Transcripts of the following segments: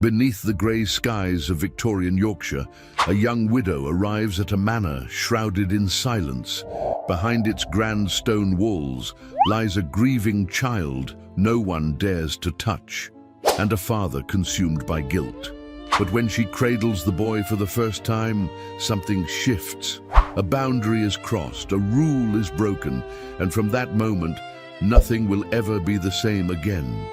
Beneath the grey skies of Victorian Yorkshire, a young widow arrives at a manor shrouded in silence. Behind its grand stone walls lies a grieving child no one dares to touch, and a father consumed by guilt. But when she cradles the boy for the first time, something shifts. A boundary is crossed, a rule is broken, and from that moment, nothing will ever be the same again.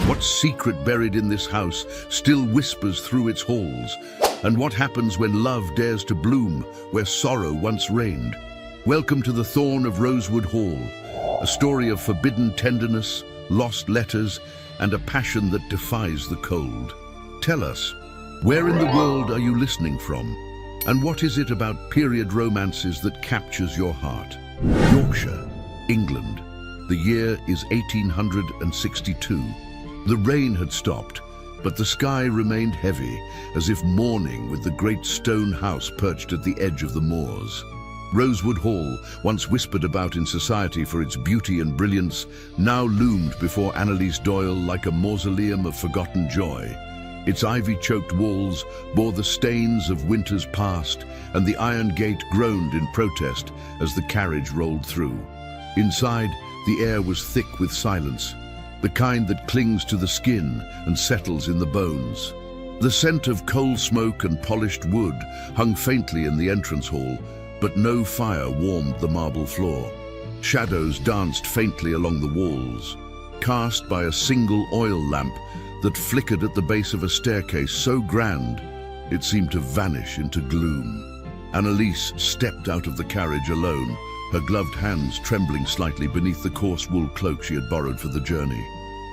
What secret buried in this house still whispers through its halls? And what happens when love dares to bloom where sorrow once reigned? Welcome to the Thorn of Rosewood Hall, a story of forbidden tenderness, lost letters, and a passion that defies the cold. Tell us, where in the world are you listening from? And what is it about period romances that captures your heart? Yorkshire, England. The year is 1862. The rain had stopped, but the sky remained heavy, as if mourning with the great stone house perched at the edge of the moors. Rosewood Hall, once whispered about in society for its beauty and brilliance, now loomed before Annalise Doyle like a mausoleum of forgotten joy. Its ivy-choked walls bore the stains of winters past, and the iron gate groaned in protest as the carriage rolled through. Inside, the air was thick with silence, the kind that clings to the skin and settles in the bones. The scent of coal smoke and polished wood hung faintly in the entrance hall, but no fire warmed the marble floor. Shadows danced faintly along the walls, cast by a single oil lamp that flickered at the base of a staircase so grand it seemed to vanish into gloom. Annalise stepped out of the carriage alone, her gloved hands trembling slightly beneath the coarse wool cloak she had borrowed for the journey.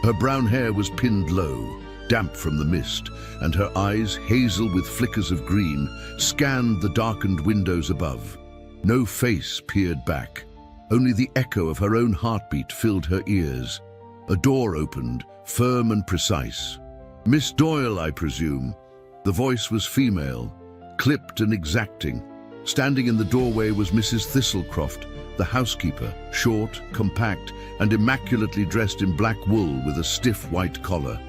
Her brown hair was pinned low, damp from the mist, and her eyes, hazel with flickers of green, scanned the darkened windows above. No face peered back. Only the echo of her own heartbeat filled her ears. A door opened, firm and precise. "Miss Doyle, I presume." The voice was female, clipped and exacting. Standing in the doorway was Mrs. Thistlecroft, the housekeeper, short, compact, and immaculately dressed in black wool with a stiff white collar.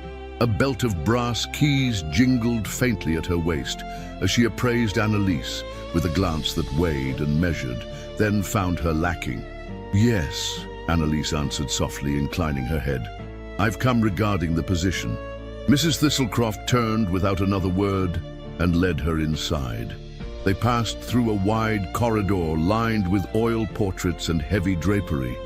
A belt of brass keys jingled faintly at her waist as she appraised Annalise with a glance that weighed and measured, then found her lacking. "Yes," Annalise answered softly, inclining her head. "I've come regarding the position." Mrs. Thistlecroft turned without another word and led her inside. They passed through a wide corridor lined with oil portraits and heavy drapery.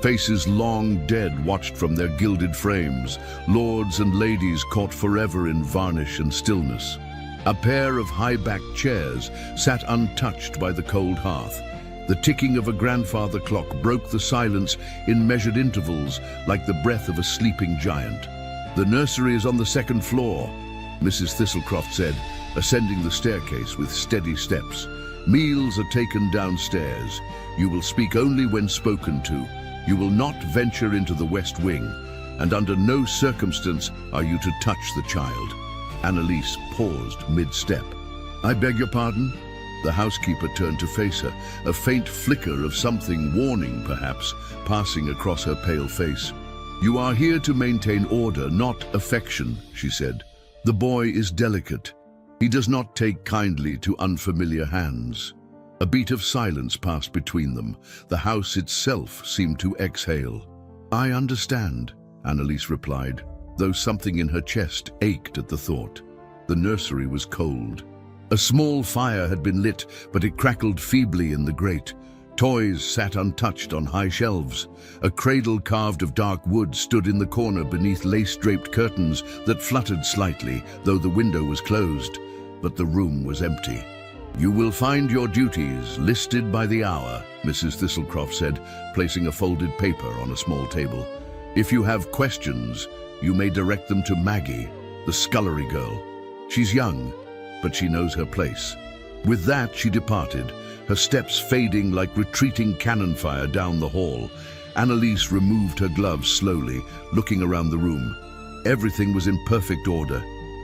Faces long dead watched from their gilded frames, lords and ladies caught forever in varnish and stillness. A pair of high-backed chairs sat untouched by the cold hearth. The ticking of a grandfather clock broke the silence in measured intervals like the breath of a sleeping giant. "The nursery is on the second floor," Mrs. Thistlecroft said, ascending the staircase with steady steps. "Meals are taken downstairs. You will speak only when spoken to. You will not venture into the West Wing, and under no circumstance are you to touch the child." Annalise paused mid-step. "I beg your pardon?" The housekeeper turned to face her, a faint flicker of something warning, perhaps, passing across her pale face. "You are here to maintain order, not affection," she said. "The boy is delicate. He does not take kindly to unfamiliar hands." A beat of silence passed between them. The house itself seemed to exhale. "I understand," Annalise replied, though something in her chest ached at the thought. The nursery was cold. A small fire had been lit, but it crackled feebly in the grate. Toys sat untouched on high shelves. A cradle carved of dark wood stood in the corner beneath lace-draped curtains that fluttered slightly, though the window was closed. But the room was empty. "You will find your duties listed by the hour," Mrs. Thistlecroft said, placing a folded paper on a small table. "If you have questions, you may direct them to Maggie, the scullery girl. She's young, but she knows her place." With that, she departed, her steps fading like retreating cannon fire down the hall. Annalise removed her gloves slowly, looking around the room. Everything was in perfect order,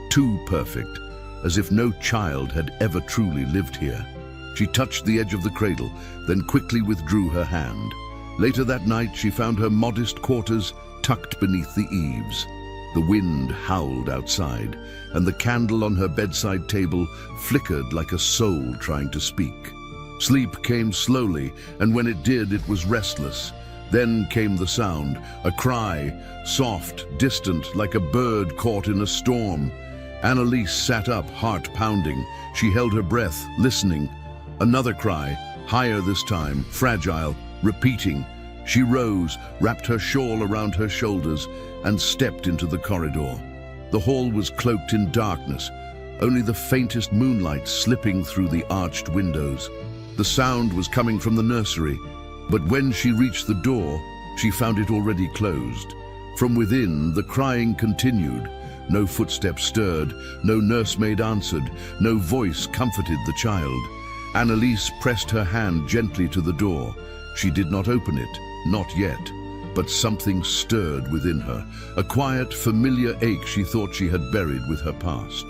too perfect, as if no child had ever truly lived here. She touched the edge of the cradle, then quickly withdrew her hand. Later that night, she found her modest quarters tucked beneath the eaves. The wind howled outside, and the candle on her bedside table flickered like a soul trying to speak. Sleep came slowly, and when it did, it was restless. Then came the sound, a cry, soft, distant, like a bird caught in a storm. Annalise sat up, heart pounding. She held her breath, listening. Another cry, higher this time, fragile, repeating. She rose, wrapped her shawl around her shoulders, and stepped into the corridor. The hall was cloaked in darkness, only the faintest moonlight slipping through the arched windows. The sound was coming from the nursery, but when she reached the door, she found it already closed. From within, the crying continued. No footsteps stirred, no nursemaid answered, no voice comforted the child. Annalise pressed her hand gently to the door. She did not open it, not yet, but something stirred within her, a quiet, familiar ache she thought she had buried with her past.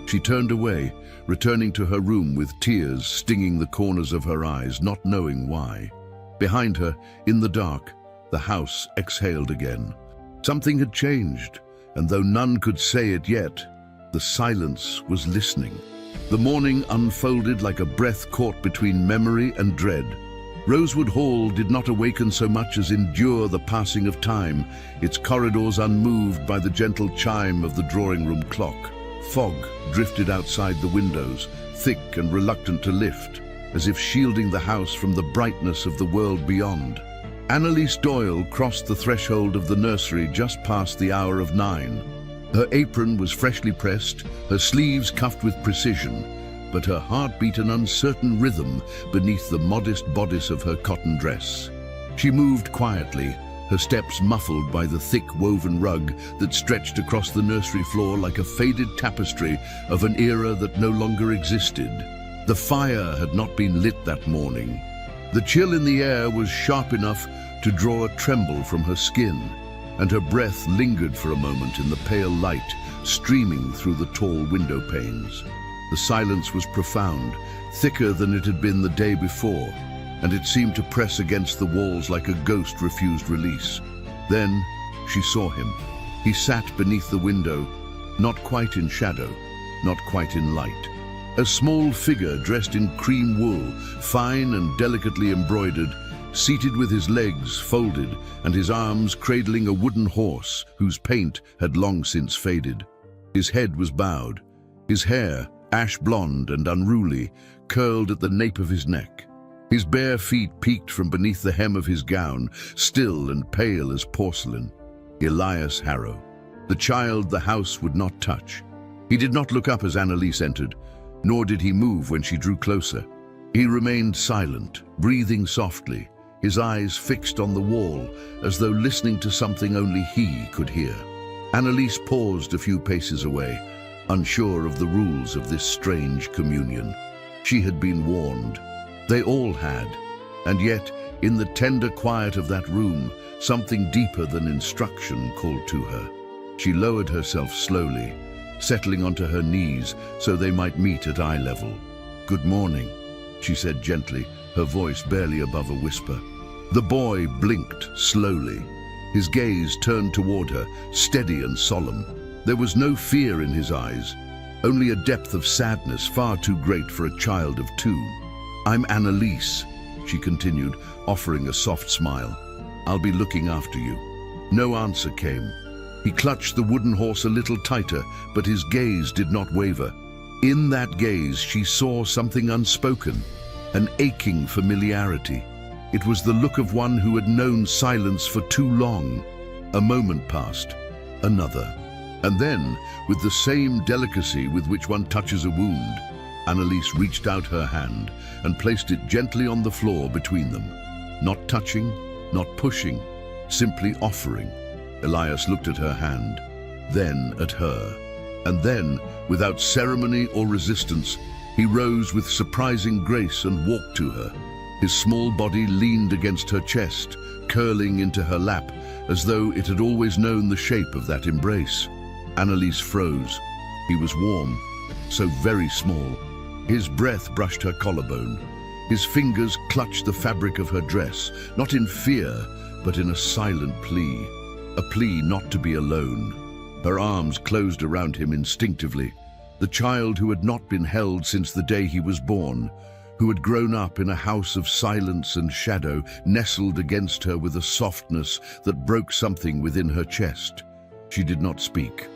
She turned away, returning to her room with tears stinging the corners of her eyes, not knowing why. Behind her, in the dark, the house exhaled again. Something had changed, and though none could say it yet, the silence was listening. The morning unfolded like a breath caught between memory and dread. Rosewood Hall did not awaken so much as endure the passing of time, its corridors unmoved by the gentle chime of the drawing-room clock. Fog drifted outside the windows, thick and reluctant to lift, as if shielding the house from the brightness of the world beyond. Annalise Doyle crossed the threshold of the nursery just past the hour of 9. Her apron was freshly pressed, her sleeves cuffed with precision, but her heart beat an uncertain rhythm beneath the modest bodice of her cotton dress. She moved quietly, her steps muffled by the thick woven rug that stretched across the nursery floor like a faded tapestry of an era that no longer existed. The fire had not been lit that morning. The chill in the air was sharp enough to draw a tremble from her skin, and her breath lingered for a moment in the pale light streaming through the tall window panes. The silence was profound, thicker than it had been the day before, and it seemed to press against the walls like a ghost refused release. Then she saw him. He sat beneath the window, not quite in shadow, not quite in light. A small figure dressed in cream wool, fine and delicately embroidered, seated with his legs folded and his arms cradling a wooden horse whose paint had long since faded. His head was bowed. His hair, ash blonde and unruly, curled at the nape of his neck. His bare feet peeked from beneath the hem of his gown, still and pale as porcelain. Elias Harrow, the child the house would not touch. He did not look up as Annalise entered, nor did he move when she drew closer. He remained silent, breathing softly, his eyes fixed on the wall, as though listening to something only he could hear. Annalise paused a few paces away, unsure of the rules of this strange communion. She had been warned. They all had. And yet, in the tender quiet of that room, something deeper than instruction called to her. She lowered herself slowly, settling onto her knees so they might meet at eye level. "Good morning," she said gently, her voice barely above a whisper. The boy blinked slowly. His gaze turned toward her, steady and solemn. There was no fear in his eyes, only a depth of sadness far too great for a child of 2. "I'm Annalise," she continued, offering a soft smile. "I'll be looking after you." No answer came. He clutched the wooden horse a little tighter, but his gaze did not waver. In that gaze she saw something unspoken, an aching familiarity. It was the look of one who had known silence for too long. A moment passed, another, and then, with the same delicacy with which one touches a wound, Annalise reached out her hand and placed it gently on the floor between them. Not touching, not pushing, simply offering. Elias looked at her hand, then at her, and then, without ceremony or resistance, he rose with surprising grace and walked to her. His small body leaned against her chest, curling into her lap, as though it had always known the shape of that embrace. Annalise froze. He was warm, so very small. His breath brushed her collarbone. His fingers clutched the fabric of her dress, not in fear, but in a silent plea. A plea not to be alone. Her arms closed around him instinctively. The child who had not been held since the day he was born, who had grown up in a house of silence and shadow, nestled against her with a softness that broke something within her chest. She did not speak.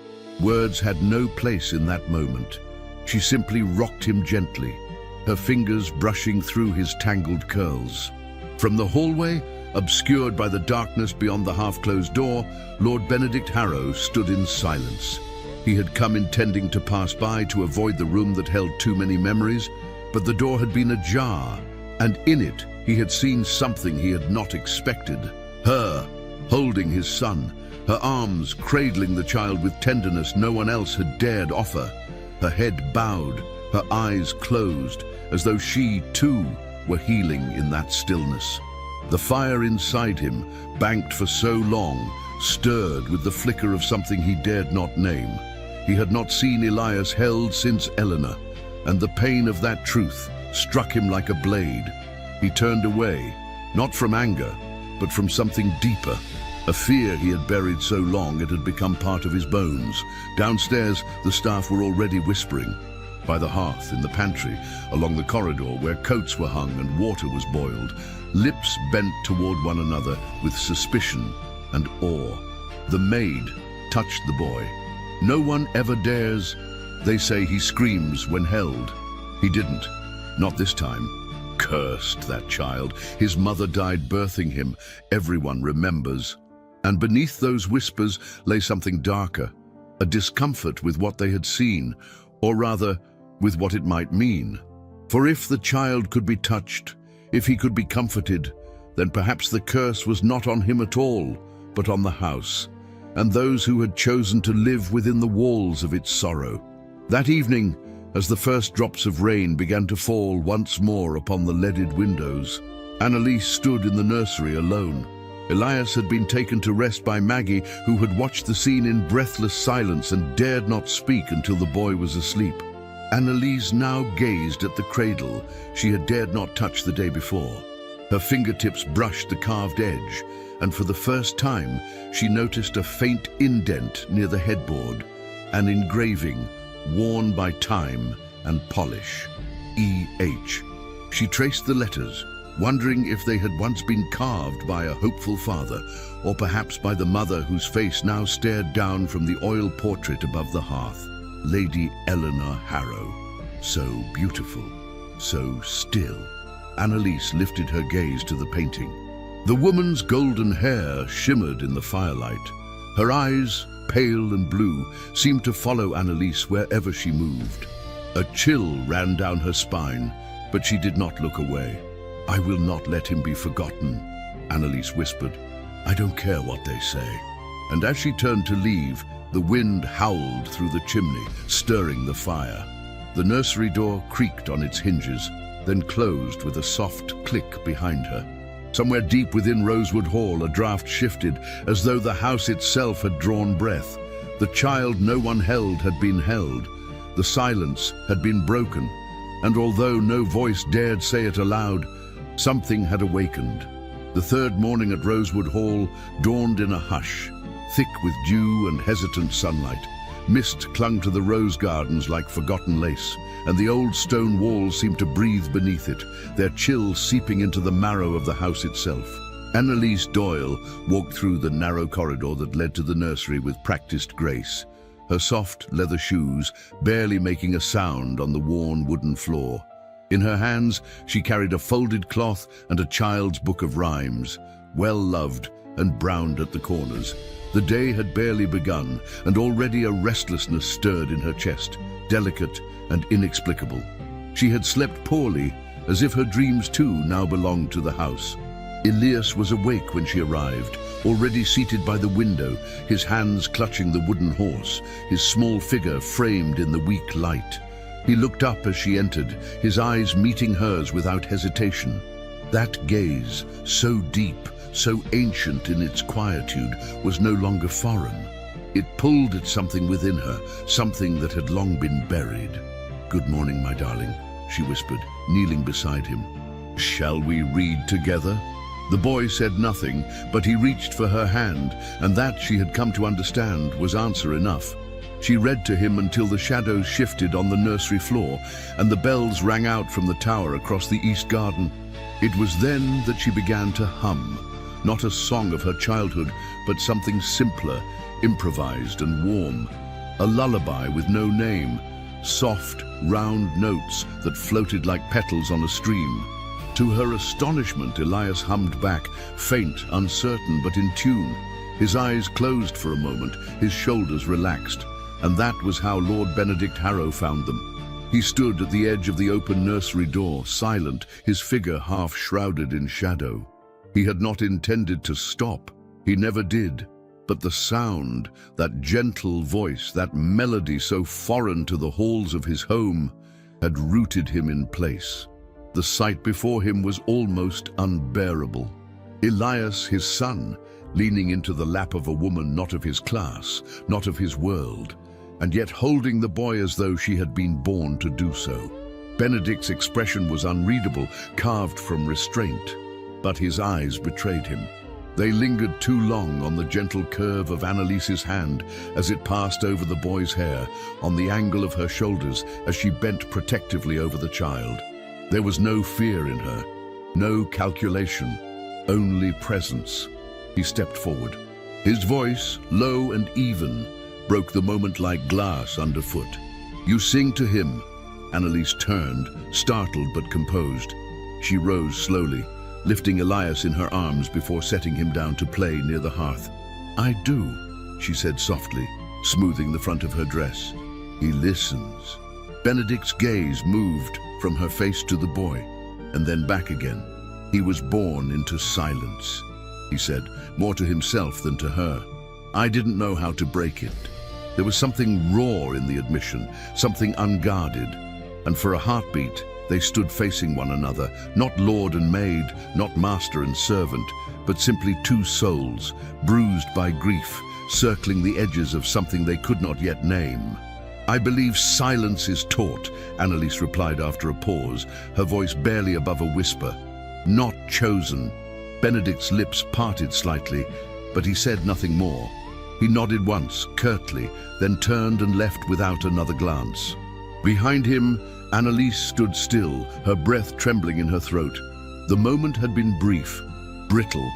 Words had no place in that moment. She simply rocked him gently, her fingers brushing through his tangled curls. From the hallway, obscured by the darkness beyond the half-closed door, Lord Benedict Harrow stood in silence. He had come intending to pass by to avoid the room that held too many memories, but the door had been ajar, and in it he had seen something he had not expected. Her, holding his son, her arms cradling the child with tenderness no one else had dared offer, her head bowed, her eyes closed, as though she, too, were healing in that stillness. The fire inside him, banked for so long, stirred with the flicker of something he dared not name. He had not seen Elias held since Eleanor, and the pain of that truth struck him like a blade. He turned away, not from anger, but from something deeper, a fear he had buried so long it had become part of his bones. Downstairs, the staff were already whispering. By the hearth, in the pantry, along the corridor where coats were hung and water was boiled, lips bent toward one another with suspicion and awe. The maid touched the boy. No one ever dares. They say he screams when held. He didn't. Not this time. Cursed, that child. His mother died birthing him. Everyone remembers. And beneath those whispers lay something darker, a discomfort with what they had seen, or rather, with what it might mean. For if the child could be touched, if he could be comforted, then perhaps the curse was not on him at all, but on the house, and those who had chosen to live within the walls of its sorrow. That evening, as the first drops of rain began to fall once more upon the leaded windows, Annalise stood in the nursery alone. Elias had been taken to rest by Maggie, who had watched the scene in breathless silence and dared not speak until the boy was asleep. Annalise now gazed at the cradle she had dared not touch the day before. Her fingertips brushed the carved edge, and for the first time she noticed a faint indent near the headboard, an engraving worn by time and polish. E.H. She traced the letters, wondering if they had once been carved by a hopeful father, or perhaps by the mother whose face now stared down from the oil portrait above the hearth. Lady Eleanor Harrow. So beautiful, so still. Annalise lifted her gaze to the painting. The woman's golden hair shimmered in the firelight. Her eyes, pale and blue, seemed to follow Annalise wherever she moved. A chill ran down her spine, but she did not look away. "I will not let him be forgotten," Annalise whispered. "I don't care what they say." And as she turned to leave, the wind howled through the chimney, stirring the fire. The nursery door creaked on its hinges, then closed with a soft click behind her. Somewhere deep within Rosewood Hall, a draft shifted, as though the house itself had drawn breath. The child no one held had been held. The silence had been broken, and although no voice dared say it aloud, something had awakened. The third morning at Rosewood Hall dawned in a hush, thick with dew and hesitant sunlight. Mist clung to the rose gardens like forgotten lace, and the old stone walls seemed to breathe beneath it, their chill seeping into the marrow of the house itself. Annalise Doyle walked through the narrow corridor that led to the nursery with practiced grace, her soft leather shoes barely making a sound on the worn wooden floor. In her hands, she carried a folded cloth and a child's book of rhymes, well loved and browned at the corners. The day had barely begun, and already a restlessness stirred in her chest, delicate and inexplicable. She had slept poorly, as if her dreams too now belonged to the house. Elias was awake when she arrived, already seated by the window, his hands clutching the wooden horse, his small figure framed in the weak light. He looked up as she entered, his eyes meeting hers without hesitation. That gaze, so deep, so ancient in its quietude, was no longer foreign. It pulled at something within her, something that had long been buried. "Good morning, my darling," she whispered, kneeling beside him. "Shall we read together?" The boy said nothing, but he reached for her hand, and that, she had come to understand, was answer enough. She read to him until the shadows shifted on the nursery floor, and the bells rang out from the tower across the east garden. It was then that she began to hum, not a song of her childhood, but something simpler, improvised and warm. A lullaby with no name, soft, round notes that floated like petals on a stream. To her astonishment, Elias hummed back, faint, uncertain, but in tune. His eyes closed for a moment, his shoulders relaxed, and that was how Lord Benedict Harrow found them. He stood at the edge of the open nursery door, silent, his figure half shrouded in shadow. He had not intended to stop. He never did. But the sound, that gentle voice, that melody so foreign to the halls of his home, had rooted him in place. The sight before him was almost unbearable. Elias, his son, leaning into the lap of a woman not of his class, not of his world, and yet holding the boy as though she had been born to do so. Benedict's expression was unreadable, carved from restraint, but his eyes betrayed him. They lingered too long on the gentle curve of Annalise's hand as it passed over the boy's hair, on the angle of her shoulders as she bent protectively over the child. There was no fear in her, no calculation, only presence. He stepped forward. His voice, low and even, broke the moment like glass underfoot. "You sing to him." Annalise turned, startled but composed. She rose slowly, lifting Elias in her arms before setting him down to play near the hearth. "I do," she said softly, smoothing the front of her dress. "He listens." Benedict's gaze moved from her face to the boy, and then back again. "He was born into silence," he said, more to himself than to her. "I didn't know how to break it." There was something raw in the admission, something unguarded, and for a heartbeat, they stood facing one another, not lord and maid, not master and servant, but simply two souls, bruised by grief, circling the edges of something they could not yet name. "I believe silence is taught," Annalise replied after a pause, her voice barely above a whisper. "Not chosen." Benedict's lips parted slightly, but he said nothing more. He nodded once, curtly, then turned and left without another glance. Behind him, Annalise stood still, her breath trembling in her throat. The moment had been brief, brittle,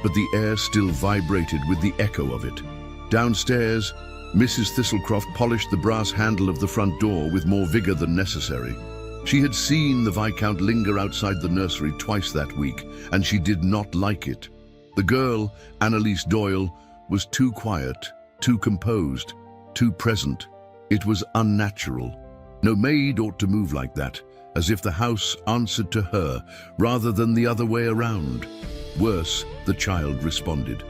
but the air still vibrated with the echo of it. Downstairs, Mrs. Thistlecroft polished the brass handle of the front door with more vigor than necessary. She had seen the Viscount linger outside the nursery twice that week, and she did not like it. The girl, Annalise Doyle, was too quiet, too composed, too present. It was unnatural. No maid ought to move like that, as if the house answered to her rather than the other way around. Worse, the child responded.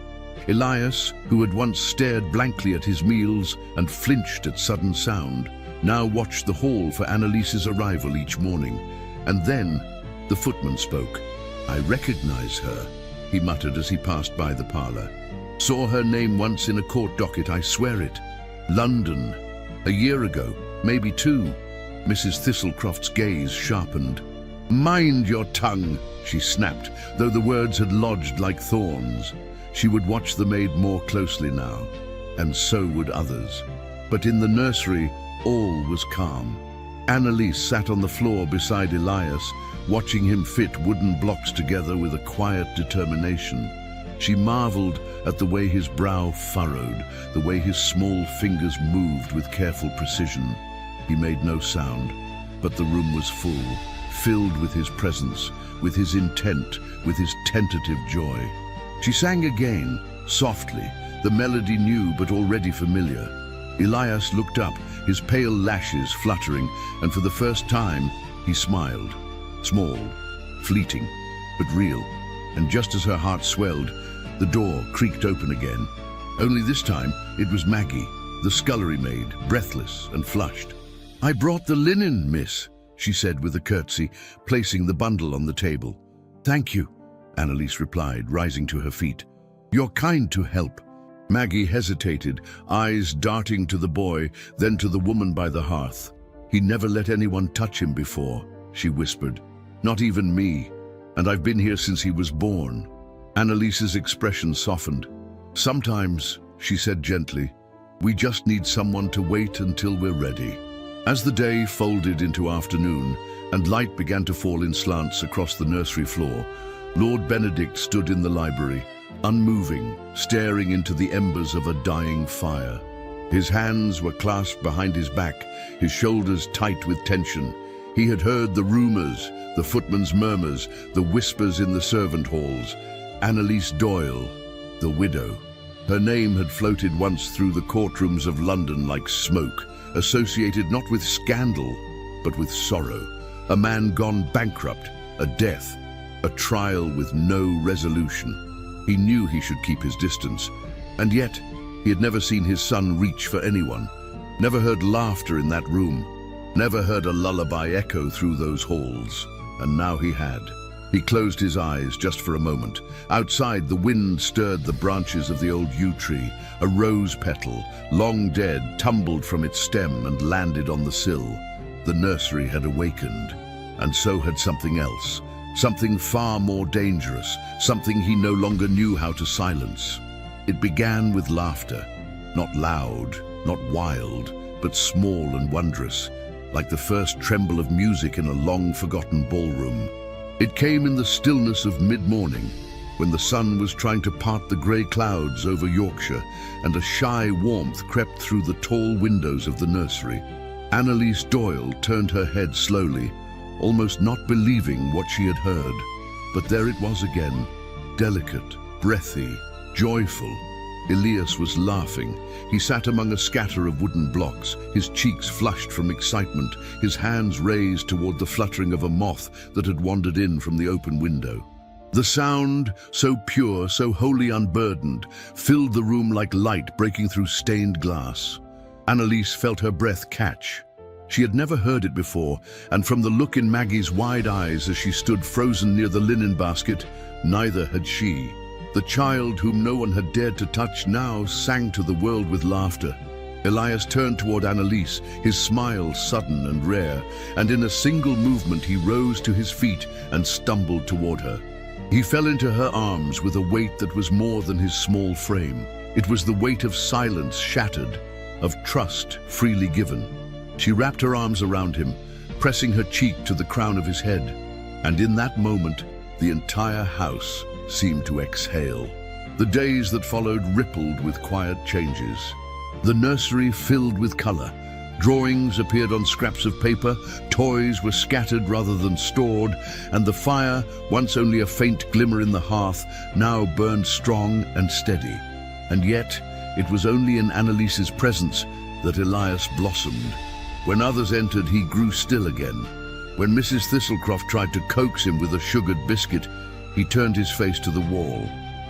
Elias, who had once stared blankly at his meals and flinched at sudden sound, now watched the hall for Annalise's arrival each morning. And then the footman spoke. "I recognize her," he muttered as he passed by the parlor. "Saw her name once in a court docket, I swear it. London. A year ago, maybe two." Mrs. Thistlecroft's gaze sharpened. "Mind your tongue," she snapped, though the words had lodged like thorns. She would watch the maid more closely now, and so would others. But in the nursery, all was calm. Annalise sat on the floor beside Elias, watching him fit wooden blocks together with a quiet determination. She marveled at the way his brow furrowed, the way his small fingers moved with careful precision. He made no sound, but the room was full, filled with his presence, with his intent, with his tentative joy. She sang again, softly, the melody new but already familiar. Elias looked up, his pale lashes fluttering, and for the first time he smiled. Small, fleeting, but real. And just as her heart swelled, the door creaked open again. Only this time it was Maggie, the scullery maid, breathless and flushed. "I brought the linen, miss," she said with a curtsy, placing the bundle on the table. "Thank you," Annalise replied, rising to her feet. "You're kind to help." Maggie hesitated, eyes darting to the boy, then to the woman by the hearth. "He never let anyone touch him before," she whispered. "Not even me. And I've been here since he was born." Annalise's expression softened. "Sometimes," she said gently, "we just need someone to wait until we're ready." As the day folded into afternoon and light began to fall in slants across the nursery floor, Lord Benedict stood in the library, unmoving, staring into the embers of a dying fire. His hands were clasped behind his back, his shoulders tight with tension. He had heard the rumors, the footman's murmurs, the whispers in the servant halls. Annalise Doyle, the widow. Her name had floated once through the courtrooms of London like smoke, associated not with scandal, but with sorrow. A man gone bankrupt, a death, a trial with no resolution. He knew he should keep his distance, and yet he had never seen his son reach for anyone, never heard laughter in that room, never heard a lullaby echo through those halls, and now he had. He closed his eyes just for a moment. Outside, the wind stirred the branches of the old yew tree. A rose petal, long dead, tumbled from its stem and landed on the sill. The nursery had awakened, and so had something else, something far more dangerous, something he no longer knew how to silence. It began with laughter, not loud, not wild, but small and wondrous, like the first tremble of music in a long-forgotten ballroom. It came in the stillness of mid-morning, when the sun was trying to part the grey clouds over Yorkshire, and a shy warmth crept through the tall windows of the nursery. Annalise Doyle turned her head slowly, almost not believing what she had heard. But there it was again, delicate, breathy, joyful. Elias was laughing. He sat among a scatter of wooden blocks, his cheeks flushed from excitement, his hands raised toward the fluttering of a moth that had wandered in from the open window. The sound, so pure, so wholly unburdened, filled the room like light breaking through stained glass. Annalise felt her breath catch. She had never heard it before, and from the look in Maggie's wide eyes as she stood frozen near the linen basket, neither had she. The child whom no one had dared to touch now sang to the world with laughter. Elias turned toward Annalise, his smile sudden and rare, and in a single movement he rose to his feet and stumbled toward her. He fell into her arms with a weight that was more than his small frame. It was the weight of silence shattered, of trust freely given. She wrapped her arms around him, pressing her cheek to the crown of his head, and in that moment, the entire house seemed to exhale. The days that followed rippled with quiet changes. The nursery filled with color. Drawings appeared on scraps of paper, toys were scattered rather than stored, and the fire, once only a faint glimmer in the hearth, now burned strong and steady. And yet, it was only in Annalise's presence that Elias blossomed. When others entered, he grew still again. When Mrs. Thistlecroft tried to coax him with a sugared biscuit, he turned his face to the wall.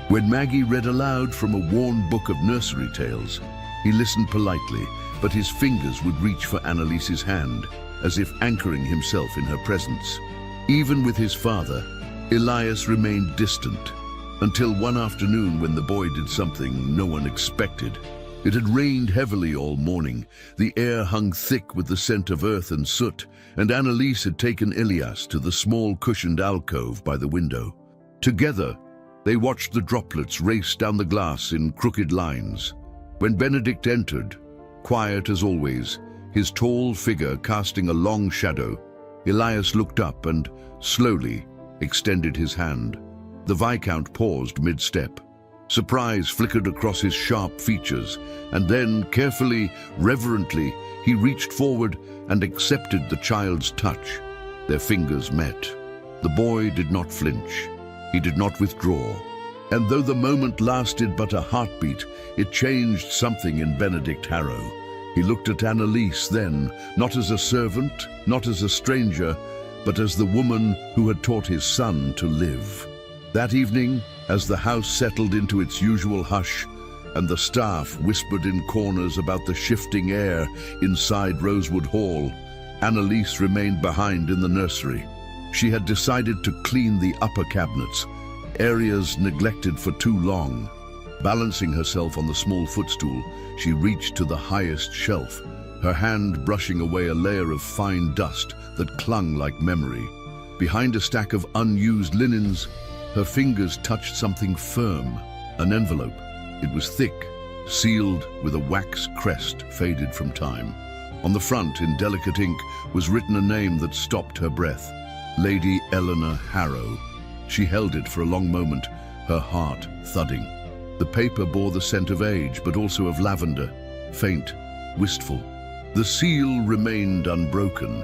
When Maggie read aloud from a worn book of nursery tales, he listened politely, but his fingers would reach for Annalise's hand, as if anchoring himself in her presence. Even with his father, Elias remained distant, until one afternoon when the boy did something no one expected. It had rained heavily all morning, the air hung thick with the scent of earth and soot, and Annalise had taken Elias to the small cushioned alcove by the window. Together, they watched the droplets race down the glass in crooked lines. When Benedict entered, quiet as always, his tall figure casting a long shadow, Elias looked up and, slowly, extended his hand. The Viscount paused mid-step. Surprise flickered across his sharp features, and then, carefully, reverently, he reached forward and accepted the child's touch. Their fingers met. The boy did not flinch. He did not withdraw. And though the moment lasted but a heartbeat, it changed something in Benedict Harrow. He looked at Annalise then, not as a servant, not as a stranger, but as the woman who had taught his son to live. That evening, as the house settled into its usual hush, and the staff whispered in corners about the shifting air inside Rosewood Hall, Annalise remained behind in the nursery. She had decided to clean the upper cabinets, areas neglected for too long. Balancing herself on the small footstool, she reached to the highest shelf, her hand brushing away a layer of fine dust that clung like memory. Behind a stack of unused linens, Her fingers touched something firm, an envelope. It was thick, sealed with a wax crest faded from time. On the front, in delicate ink, was written a name that stopped her breath. Lady Eleanor Harrow. She held it for a long moment, her heart thudding. The paper bore the scent of age, but also of lavender, faint, wistful. The seal remained unbroken.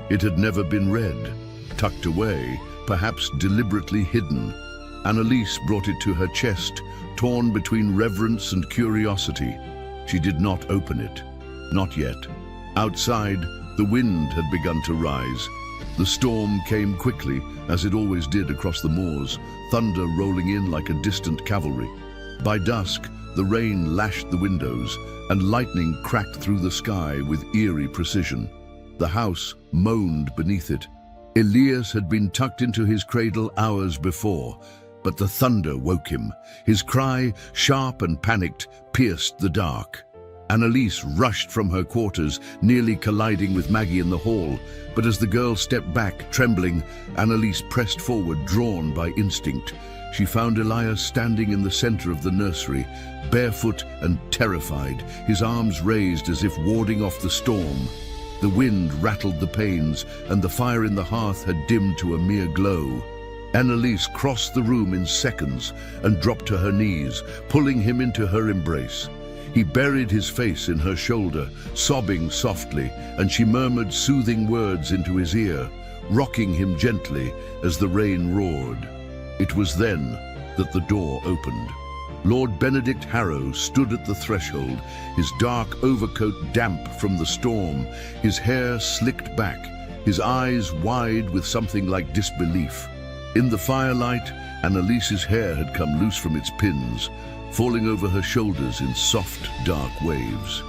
It had never been read. Tucked away, perhaps deliberately hidden. Annalise brought it to her chest, torn between reverence and curiosity. She did not open it. Not yet. Outside, the wind had begun to rise. The storm came quickly, as it always did across the moors, thunder rolling in like a distant cavalry. By dusk, the rain lashed the windows, and lightning cracked through the sky with eerie precision. The house moaned beneath it. Elias had been tucked into his cradle hours before, but the thunder woke him. His cry, sharp and panicked, pierced the dark. Annalise rushed from her quarters, nearly colliding with Maggie in the hall. But as the girl stepped back, trembling, Annalise pressed forward, drawn by instinct. She found Elias standing in the center of the nursery, barefoot and terrified, his arms raised as if warding off the storm. The wind rattled the panes, and the fire in the hearth had dimmed to a mere glow. Annalise crossed the room in seconds and dropped to her knees, pulling him into her embrace. He buried his face in her shoulder, sobbing softly, and she murmured soothing words into his ear, rocking him gently as the rain roared. It was then that the door opened. Lord Benedict Harrow stood at the threshold, his dark overcoat damp from the storm, his hair slicked back, his eyes wide with something like disbelief. In the firelight, Annalise's hair had come loose from its pins, falling over her shoulders in soft, dark waves.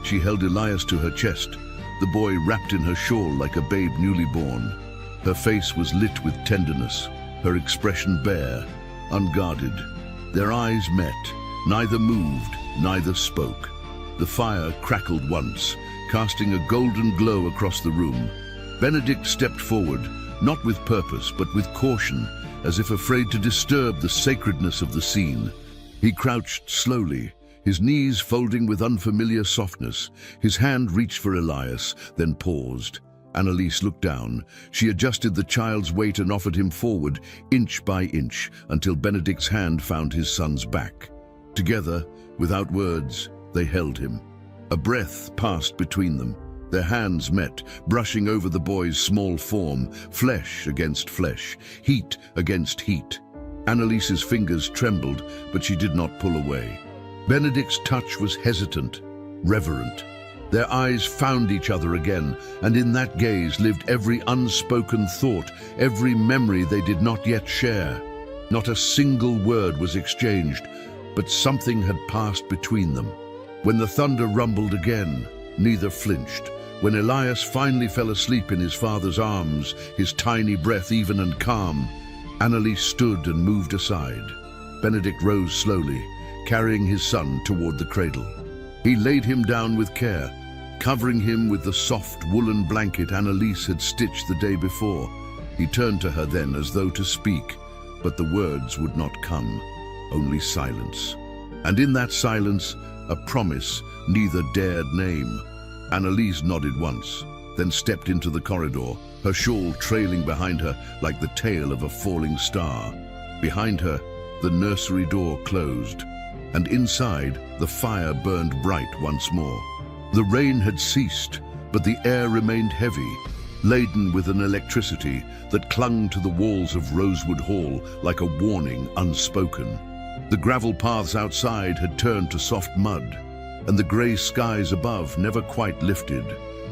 She held Elias to her chest, the boy wrapped in her shawl like a babe newly born. Her face was lit with tenderness, her expression bare, unguarded. Their eyes met, neither moved, neither spoke. The fire crackled once, casting a golden glow across the room. Benedict stepped forward, not with purpose, but with caution, as if afraid to disturb the sacredness of the scene. He crouched slowly, his knees folding with unfamiliar softness. His hand reached for Elias, then paused. Annalise looked down. She adjusted the child's weight and offered him forward, inch by inch, until Benedict's hand found his son's back. Together, without words, they held him. A breath passed between them. Their hands met, brushing over the boy's small form, flesh against flesh, heat against heat. Annalise's fingers trembled, but she did not pull away. Benedict's touch was hesitant, reverent. Their eyes found each other again, and in that gaze lived every unspoken thought, every memory they did not yet share. Not a single word was exchanged, but something had passed between them. When the thunder rumbled again, neither flinched. When Elias finally fell asleep in his father's arms, his tiny breath even and calm, Annalise stood and moved aside. Benedict rose slowly, carrying his son toward the cradle. He laid him down with care, covering him with the soft woolen blanket Annalise had stitched the day before. He turned to her then as though to speak, but the words would not come, only silence. And in that silence, a promise neither dared name. Annalise nodded once, then stepped into the corridor, her shawl trailing behind her like the tail of a falling star. Behind her, the nursery door closed, and inside, the fire burned bright once more. The rain had ceased, but the air remained heavy, laden with an electricity that clung to the walls of Rosewood Hall like a warning unspoken. The gravel paths outside had turned to soft mud, and the grey skies above never quite lifted,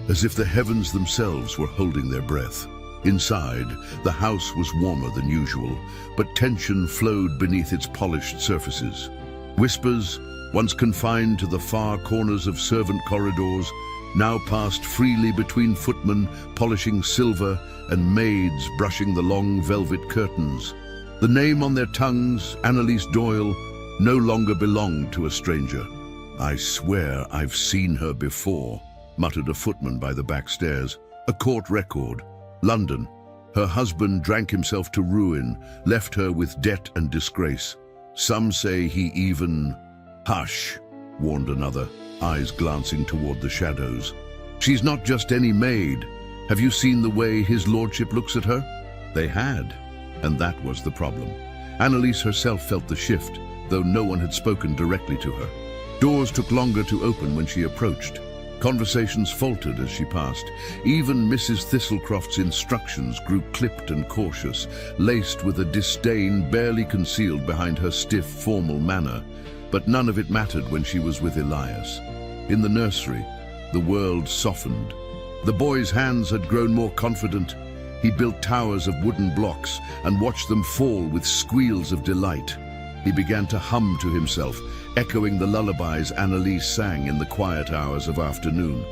as if the heavens themselves were holding their breath. Inside, the house was warmer than usual, but tension flowed beneath its polished surfaces. Whispers, once confined to the far corners of servant corridors, now passed freely between footmen polishing silver and maids brushing the long velvet curtains. The name on their tongues, Annalise Doyle, no longer belonged to a stranger. "I swear I've seen her before," muttered a footman by the back stairs. "A court record. London. Her husband drank himself to ruin, left her with debt and disgrace. Some say he even... Hush, warned another, eyes glancing toward the shadows. She's not just any maid. Have you seen the way his lordship looks at her? They had, and that was the problem. Annalise herself felt the shift, though no one had spoken directly to her. Doors took longer to open when she approached. Conversations faltered as she passed. Even Mrs. Thistlecroft's instructions grew clipped and cautious, laced with a disdain barely concealed behind her stiff, formal manner. But none of it mattered when she was with Elias. In the nursery, the world softened. The boy's hands had grown more confident. He built towers of wooden blocks and watched them fall with squeals of delight. He began to hum to himself, echoing the lullabies Annalise sang in the quiet hours of afternoon.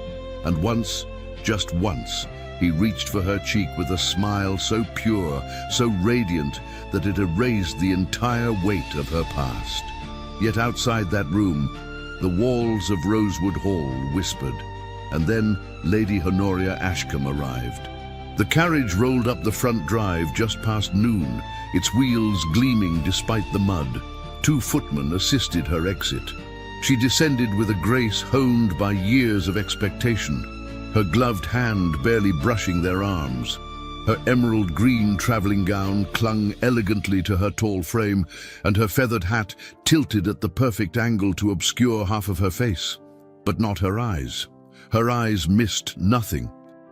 And once, just once, he reached for her cheek with a smile so pure, so radiant, that it erased the entire weight of her past. Yet outside that room, the walls of Rosewood Hall whispered, and then Lady Honoria Ashcombe arrived. The carriage rolled up the front drive just past noon, its wheels gleaming despite the mud. 2 footmen assisted her exit. She descended with a grace honed by years of expectation, her gloved hand barely brushing their arms. Her emerald green traveling gown clung elegantly to her tall frame, and her feathered hat tilted at the perfect angle to obscure half of her face. But not her eyes. Her eyes missed nothing.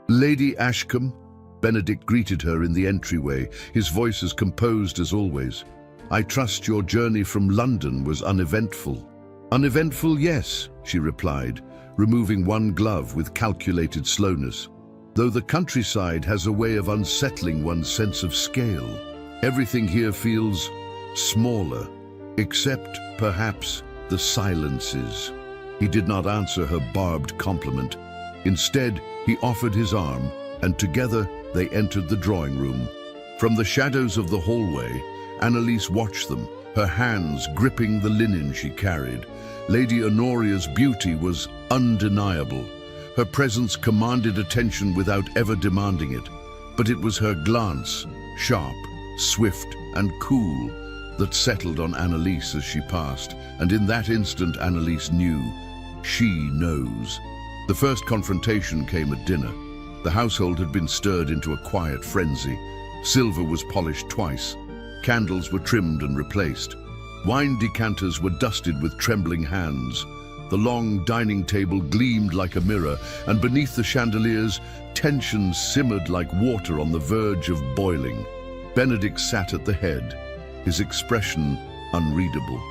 "Lady Ashcombe," Benedict greeted her in the entryway, his voice as composed as always. "I trust your journey from London was uneventful." "Uneventful, yes," she replied, removing one glove with calculated slowness. "Though the countryside has a way of unsettling one's sense of scale. Everything here feels smaller, except, perhaps, the silences." He did not answer her barbed compliment. Instead, he offered his arm, and together they entered the drawing room. From the shadows of the hallway, Annalise watched them, her hands gripping the linen she carried. Lady Honoria's beauty was undeniable. Her presence commanded attention without ever demanding it. But it was her glance, sharp, swift, and cool, that settled on Annalise as she passed, and in that instant Annalise knew. She knows. The first confrontation came at dinner. The household had been stirred into a quiet frenzy. Silver was polished twice. Candles were trimmed and replaced. Wine decanters were dusted with trembling hands. The long dining table gleamed like a mirror, and beneath the chandeliers, tension simmered like water on the verge of boiling. Benedict sat at the head, his expression unreadable.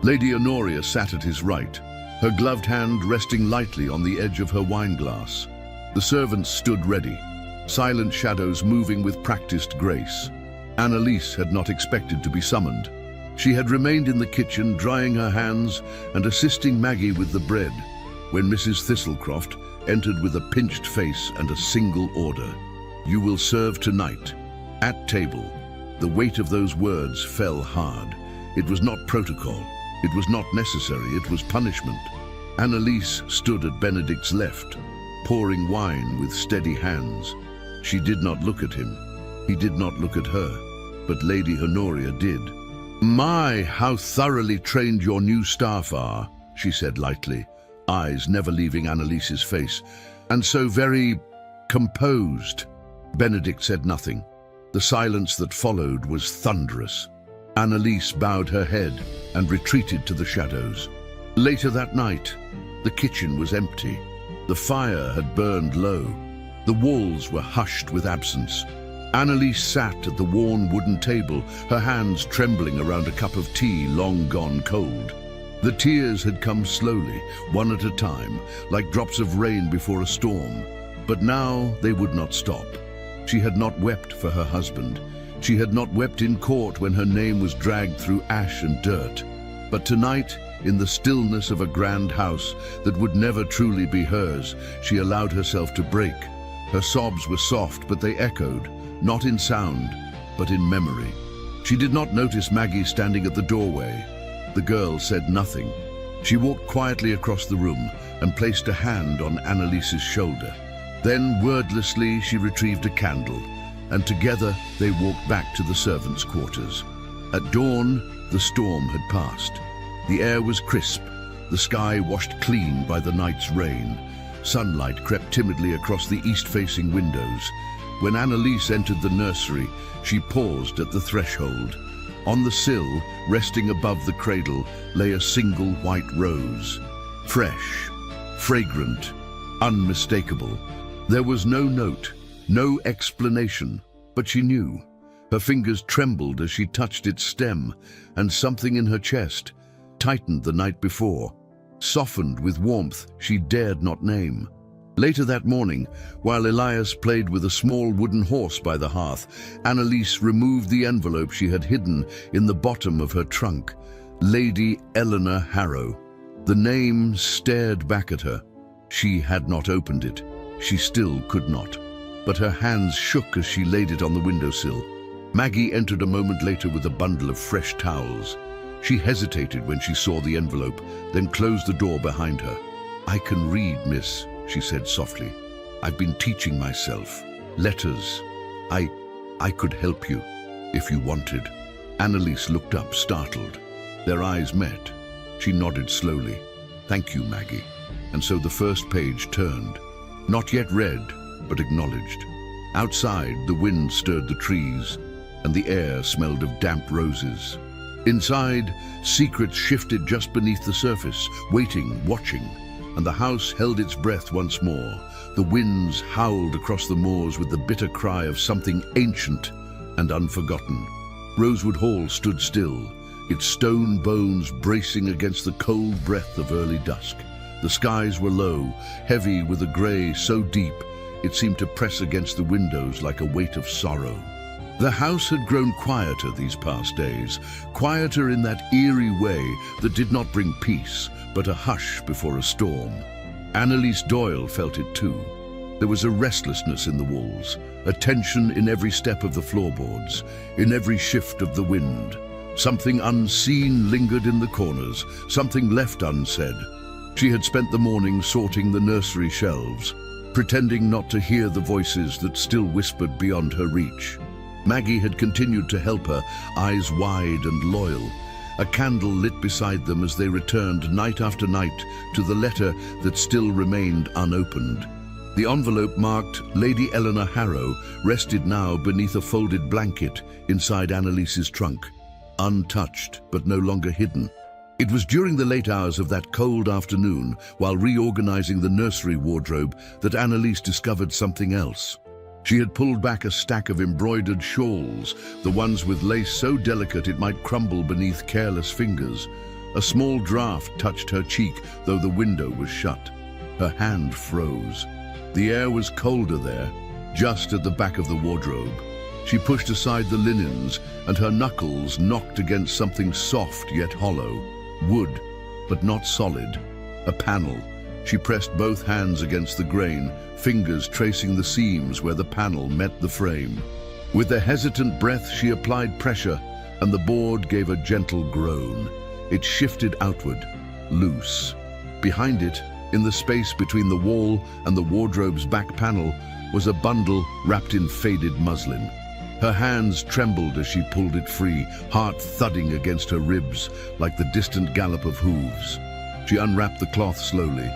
Lady Honoria sat at his right, her gloved hand resting lightly on the edge of her wineglass. The servants stood ready, silent shadows moving with practiced grace. Annalise had not expected to be summoned. She had remained in the kitchen, drying her hands and assisting Maggie with the bread, when Mrs. Thistlecroft entered with a pinched face and a single order. "You will serve tonight, at table." The weight of those words fell hard. It was not protocol. It was not necessary. It was punishment. Annalise stood at Benedict's left, pouring wine with steady hands. She did not look at him. He did not look at her, but Lady Honoria did. "My, how thoroughly trained your new staff are," she said lightly, eyes never leaving Annalise's face, "and so very composed." Benedict said nothing. The silence that followed was thunderous. Annalise bowed her head and retreated to the shadows. Later that night, the kitchen was empty. The fire had burned low. The walls were hushed with absence. Annalise sat at the worn wooden table, her hands trembling around a cup of tea long gone cold. The tears had come slowly, one at a time, like drops of rain before a storm. But now they would not stop. She had not wept for her husband. She had not wept in court when her name was dragged through ash and dirt. But tonight, in the stillness of a grand house that would never truly be hers, she allowed herself to break. Her sobs were soft, but they echoed, not in sound, but in memory. She did not notice Maggie standing at the doorway. The girl said nothing. She walked quietly across the room and placed a hand on Annalise's shoulder. Then, wordlessly, she retrieved a candle. and together they walked back to the servants' quarters. At dawn, the storm had passed. The air was crisp, the sky washed clean by the night's rain. Sunlight crept timidly across the east-facing windows. When Annalise entered the nursery, she paused at the threshold. On the sill, resting above the cradle, lay a single white rose. Fresh, fragrant, unmistakable. There was no note, no explanation, but she knew. Her fingers trembled as she touched its stem, and something in her chest, tightened the night before, softened with warmth she dared not name. Later that morning, while Elias played with a small wooden horse by the hearth, Annalise removed the envelope she had hidden in the bottom of her trunk. Lady Eleanor Harrow. The name stared back at her. She had not opened it. She still could not. But her hands shook as she laid it on the windowsill. Maggie entered a moment later with a bundle of fresh towels. She hesitated when she saw the envelope, then closed the door behind her. "I can read, miss," she said softly. "I've been teaching myself. Letters. I could help you, if you wanted." Annalise looked up, startled. Their eyes met. She nodded slowly. "Thank you, Maggie." And so the first page turned. Not yet read, but acknowledged. Outside, the wind stirred the trees, and the air smelled of damp roses. Inside, secrets shifted just beneath the surface, waiting, watching, and the house held its breath once more. The winds howled across the moors with the bitter cry of something ancient and unforgotten. Rosewood Hall stood still, its stone bones bracing against the cold breath of early dusk. The skies were low, heavy with a grey so deep it seemed to press against the windows like a weight of sorrow. The house had grown quieter these past days, quieter in that eerie way that did not bring peace, but a hush before a storm. Annalise Doyle felt it too. There was a restlessness in the walls, a tension in every step of the floorboards, in every shift of the wind. Something unseen lingered in the corners, something left unsaid. She had spent the morning sorting the nursery shelves, pretending not to hear the voices that still whispered beyond her reach. Maggie had continued to help her, eyes wide and loyal. A candle lit beside them as they returned night after night to the letter that still remained unopened. The envelope marked Lady Eleanor Harrow rested now beneath a folded blanket inside Annalise's trunk, untouched but no longer hidden. It was during the late hours of that cold afternoon, while reorganizing the nursery wardrobe, that Annalise discovered something else. She had pulled back a stack of embroidered shawls, the ones with lace so delicate it might crumble beneath careless fingers. A small draft touched her cheek, though the window was shut. Her hand froze. The air was colder there, just at the back of the wardrobe. She pushed aside the linens, and her knuckles knocked against something soft yet hollow. Wood, but not solid. A panel. She pressed both hands against the grain, fingers tracing the seams where the panel met the frame. With a hesitant breath, she applied pressure, and the board gave a gentle groan. It shifted outward, loose. Behind it, in the space between the wall and the wardrobe's back panel, was a bundle wrapped in faded muslin. Her hands trembled as she pulled it free, heart thudding against her ribs like the distant gallop of hooves. She unwrapped the cloth slowly.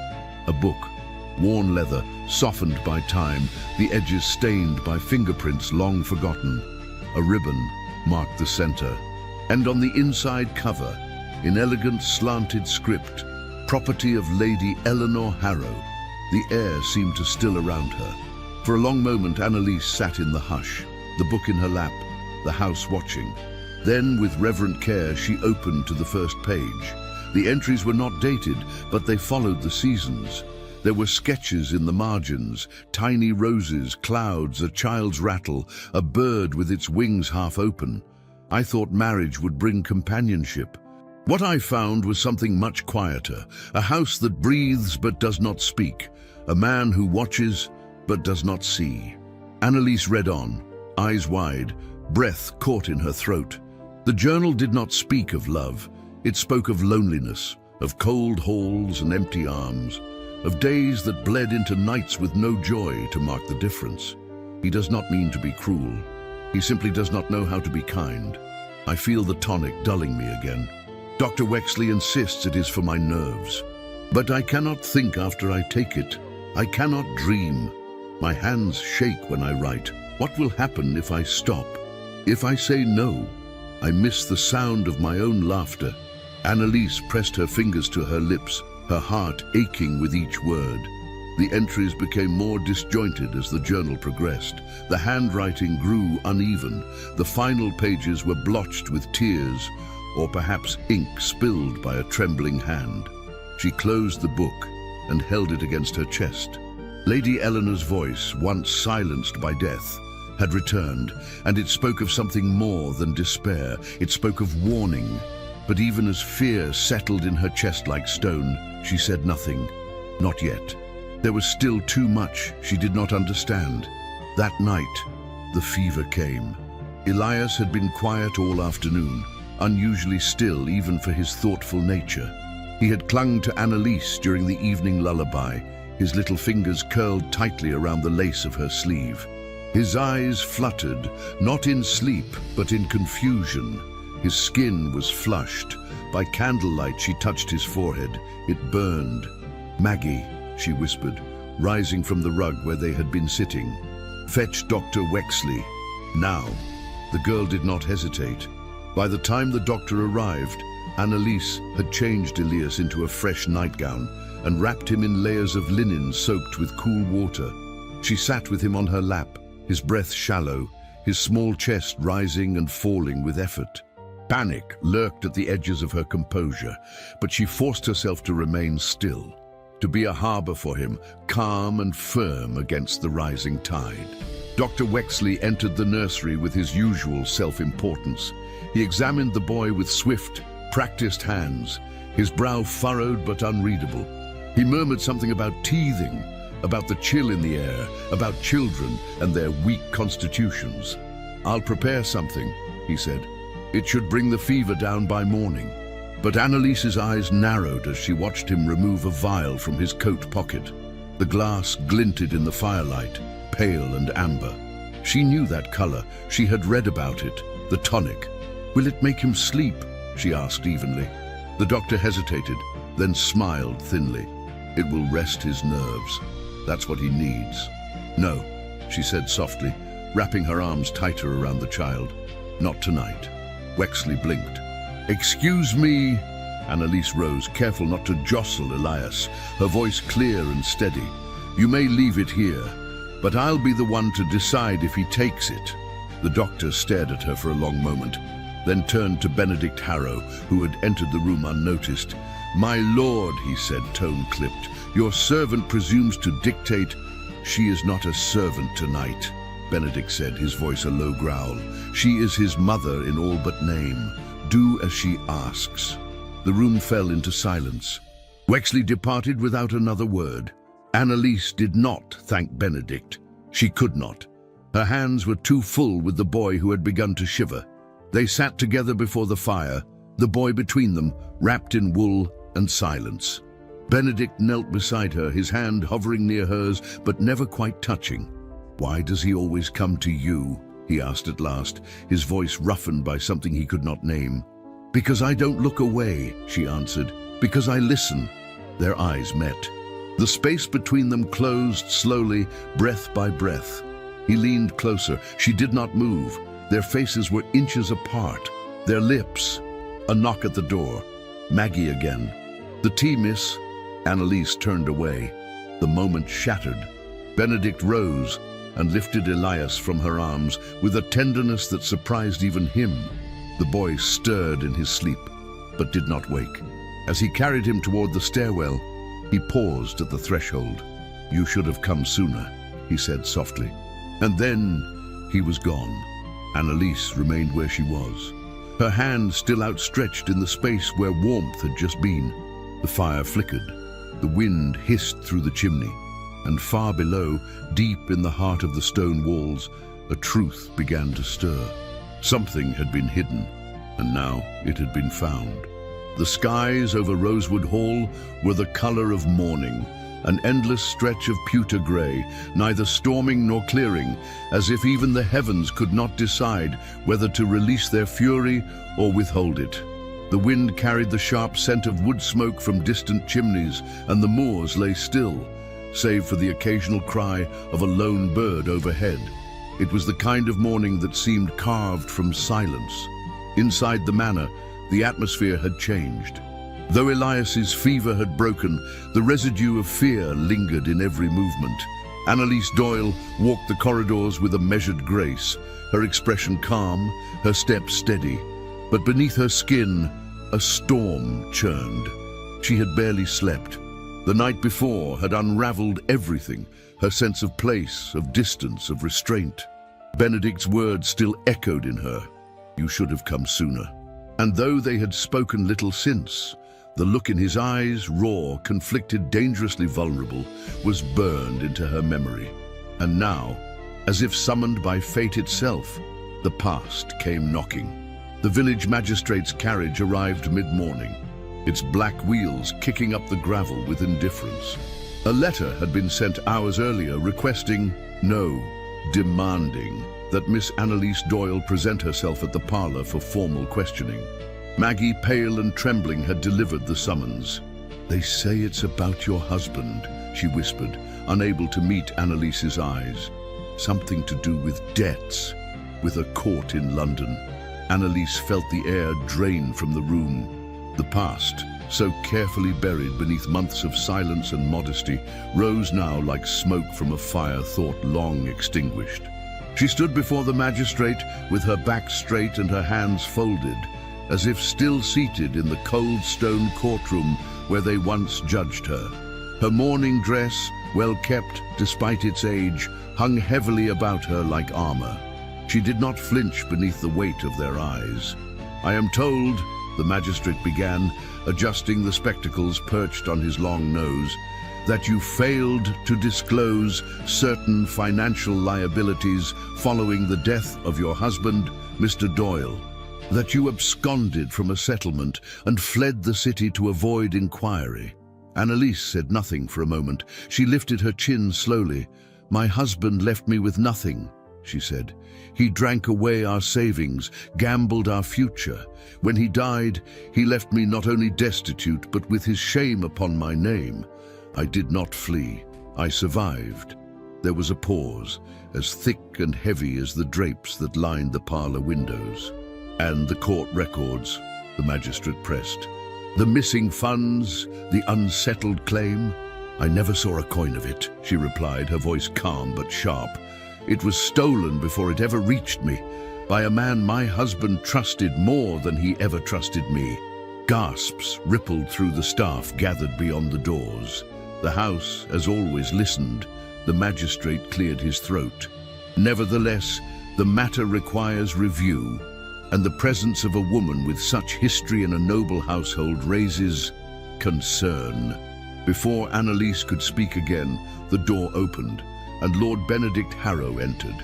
A book, worn leather, softened by time, the edges stained by fingerprints long forgotten. A ribbon marked the center. And on the inside cover, in elegant slanted script, property of Lady Eleanor Harrow. The air seemed to still around her. For a long moment, Annalise sat in the hush, the book in her lap, the house watching. Then, with reverent care, she opened to the first page. The entries were not dated, but they followed the seasons. There were sketches in the margins, tiny roses, clouds, a child's rattle, a bird with its wings half open. I thought marriage would bring companionship. What I found was something much quieter, a house that breathes but does not speak, a man who watches but does not see. Annalise read on, eyes wide, breath caught in her throat. The journal did not speak of love. It spoke of loneliness, of cold halls and empty arms, of days that bled into nights with no joy to mark the difference. He does not mean to be cruel. He simply does not know how to be kind. I feel the tonic dulling me again. Dr. Wexley insists it is for my nerves. But I cannot think after I take it. I cannot dream. My hands shake when I write. What will happen if I stop? If I say no? I miss the sound of my own laughter. Annalise pressed her fingers to her lips, her heart aching with each word. The entries became more disjointed as the journal progressed. The handwriting grew uneven. The final pages were blotched with tears, or perhaps ink spilled by a trembling hand. She closed the book and held it against her chest. Lady Eleanor's voice, once silenced by death, had returned, and it spoke of something more than despair. It spoke of warning. But even as fear settled in her chest like stone, she said nothing. Not yet. There was still too much she did not understand. That night, the fever came. Elias had been quiet all afternoon, unusually still even for his thoughtful nature. He had clung to Annalise during the evening lullaby, his little fingers curled tightly around the lace of her sleeve. His eyes fluttered, not in sleep, but in confusion. His skin was flushed. By candlelight, she touched his forehead. It burned. "Maggie," she whispered, rising from the rug where they had been sitting. "Fetch Dr. Wexley. Now." The girl did not hesitate. By the time the doctor arrived, Annalise had changed Elias into a fresh nightgown and wrapped him in layers of linen soaked with cool water. She sat with him on her lap, his breath shallow, his small chest rising and falling with effort. Panic lurked at the edges of her composure, but she forced herself to remain still, to be a harbor for him, calm and firm against the rising tide. Dr. Wexley entered the nursery with his usual self-importance. He examined the boy with swift, practiced hands, his brow furrowed but unreadable. He murmured something about teething, about the chill in the air, about children and their weak constitutions. "I'll prepare something," he said. "It should bring the fever down by morning." But Annalise's eyes narrowed as she watched him remove a vial from his coat pocket. The glass glinted in the firelight, pale and amber. She knew that color. She had read about it. The tonic. "Will it make him sleep?" she asked evenly. The doctor hesitated, then smiled thinly. "It will rest his nerves. That's what he needs." "No," she said softly, wrapping her arms tighter around the child. "Not tonight." Wexley blinked. "Excuse me." Annalise rose, careful not to jostle Elias, her voice clear and steady. "You may leave it here, but I'll be the one to decide if he takes it." The doctor stared at her for a long moment, then turned to Benedict Harrow, who had entered the room unnoticed. "My lord," he said, tone clipped, "your servant presumes to dictate." "She is not a servant tonight," Benedict said, his voice a low growl. "She is his mother in all but name. Do as she asks." The room fell into silence. Wexley departed without another word. Annalise did not thank Benedict. She could not. Her hands were too full with the boy who had begun to shiver. They sat together before the fire, the boy between them, wrapped in wool and silence. Benedict knelt beside her, his hand hovering near hers, but never quite touching. "Why does he always come to you?" he asked at last, his voice roughened by something he could not name. "Because I don't look away," she answered. "Because I listen." Their eyes met. The space between them closed slowly, breath by breath. He leaned closer. She did not move. Their faces were inches apart. Their lips. A knock at the door. Maggie again. "The tea, miss?" Annalise turned away. The moment shattered. Benedict rose and lifted Elias from her arms with a tenderness that surprised even him. The boy stirred in his sleep, but did not wake. As he carried him toward the stairwell, he paused at the threshold. "You should have come sooner," he said softly. And then he was gone. Annalise remained where she was, her hand still outstretched in the space where warmth had just been. The fire flickered. The wind hissed through the chimney. And far below, deep in the heart of the stone walls, a truth began to stir. Something had been hidden, and now it had been found. The skies over Rosewood Hall were the color of morning, an endless stretch of pewter grey, neither storming nor clearing, as if even the heavens could not decide whether to release their fury or withhold it. The wind carried the sharp scent of wood smoke from distant chimneys, and the moors lay still, save for the occasional cry of a lone bird overhead. It was the kind of morning that seemed carved from silence. Inside the manor, the atmosphere had changed. Though Elias's fever had broken, the residue of fear lingered in every movement. Annalise Doyle walked the corridors with a measured grace, her expression calm, her step steady. But beneath her skin, a storm churned. She had barely slept. The night before had unraveled everything, her sense of place, of distance, of restraint. Benedict's words still echoed in her. "You should have come sooner." And though they had spoken little since, the look in his eyes, raw, conflicted, dangerously vulnerable, was burned into her memory. And now, as if summoned by fate itself, the past came knocking. The village magistrate's carriage arrived mid-morning, its black wheels kicking up the gravel with indifference. A letter had been sent hours earlier requesting, no, demanding, that Miss Annalise Doyle present herself at the parlour for formal questioning. Maggie, pale and trembling, had delivered the summons. "They say it's about your husband," she whispered, unable to meet Annalise's eyes. "Something to do with debts, with a court in London." Annalise felt the air drain from the room. The past, so carefully buried beneath months of silence and modesty, rose now like smoke from a fire thought long extinguished. She stood before the magistrate with her back straight and her hands folded, as if still seated in the cold stone courtroom where they once judged her. Her mourning dress, well kept despite its age, hung heavily about her like armor. She did not flinch beneath the weight of their eyes. "I am told," the magistrate began, adjusting the spectacles perched on his long nose, "that you failed to disclose certain financial liabilities following the death of your husband, Mr. Doyle. That you absconded from a settlement and fled the city to avoid inquiry." Annalise said nothing for a moment. She lifted her chin slowly. "My husband left me with nothing," she said. "He drank away our savings, gambled our future. When he died, he left me not only destitute, but with his shame upon my name. I did not flee. I survived." There was a pause, as thick and heavy as the drapes that lined the parlour windows. "And the court records," the magistrate pressed. "The missing funds, the unsettled claim?" "I never saw a coin of it," she replied, her voice calm but sharp. "It was stolen before it ever reached me, by a man my husband trusted more than he ever trusted me." Gasps rippled through the staff gathered beyond the doors. The house, as always, listened. The magistrate cleared his throat. "Nevertheless, the matter requires review, and the presence of a woman with such history in a noble household raises concern." Before Annalise could speak again, the door opened, and Lord Benedict Harrow entered.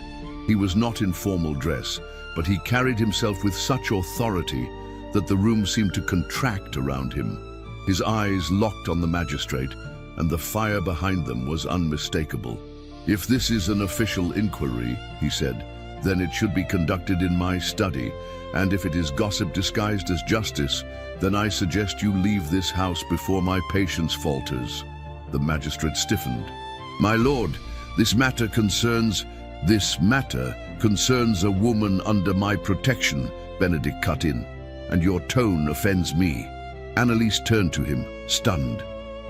He was not in formal dress, but he carried himself with such authority that the room seemed to contract around him. His eyes locked on the magistrate, and the fire behind them was unmistakable. "If this is an official inquiry," he said, "then it should be conducted in my study, and if it is gossip disguised as justice, then I suggest you leave this house before my patience falters." The magistrate stiffened. "My lord, this matter concerns a woman under my protection," Benedict cut in, "and your tone offends me." Annalise turned to him, stunned.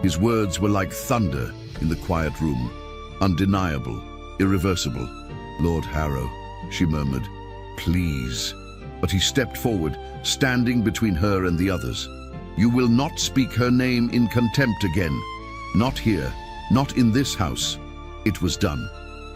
His words were like thunder in the quiet room, undeniable, irreversible. "Lord Harrow," she murmured, "please." But he stepped forward, standing between her and the others. "You will not speak her name in contempt again. Not here, not in this house." It was done.